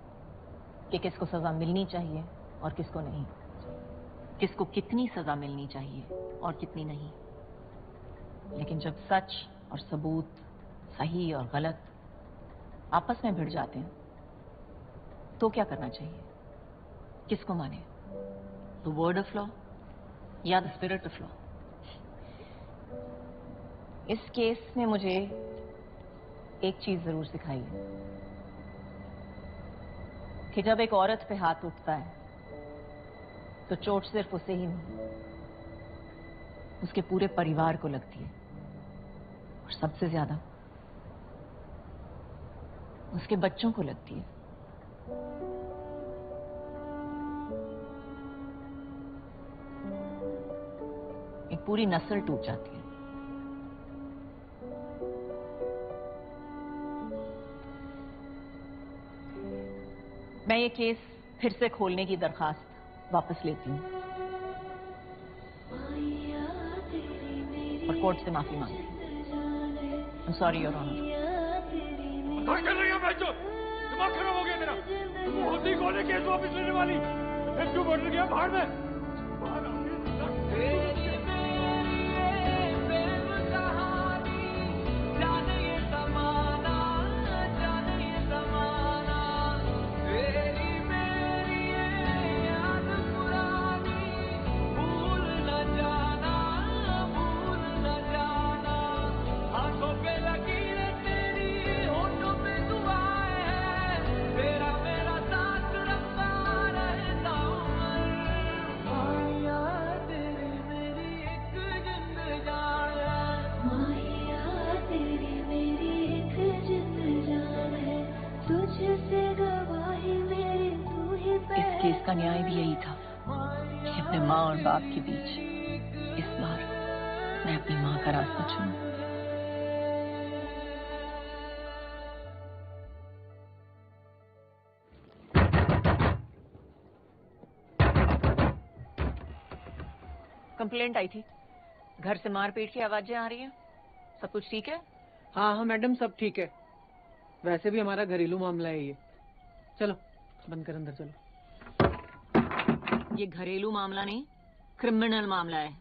कि किसको सजा मिलनी चाहिए और किसको नहीं, किसको कितनी सजा मिलनी चाहिए और कितनी नहीं। लेकिन जब सच और सबूत, सही और गलत आपस में भिड़ जाते हैं तो क्या करना चाहिए? किसको माने, द वर्ड ऑफ लॉ या द स्पिरिट ऑफ लॉ? इस केस ने मुझे एक चीज जरूर सिखाई है कि जब एक औरत पे हाथ उठता है तो चोट सिर्फ उसे ही नहीं, उसके पूरे परिवार को लगती है, और सबसे ज्यादा उसके बच्चों को लगती है। एक पूरी नस्ल टूट जाती है। मैं ये केस फिर से खोलने की दरखास्त वापस लेती हूँ और कोर्ट से माफी मांगती हूँ। I'm sorry, Your Honor. क्या कर रही है बच्चों? दिमाग खराब हो गया मेरा। होती कौन है केस वापस लेने वाली? फिर क्यों बढ़ गया बाहर में? केस का न्याय भी यही था कि अपने माँ और बाप के बीच इस बार मैं अपनी माँ का रास्ता चुनूं। कंप्लेंट आई थी, घर से मारपीट की आवाजें आ रही हैं। सब कुछ ठीक है? हाँ मैडम, सब ठीक है। वैसे भी हमारा घरेलू मामला है ये। चलो बंद कर, अंदर चलो। ये घरेलू मामला नहीं, क्रिमिनल मामला है।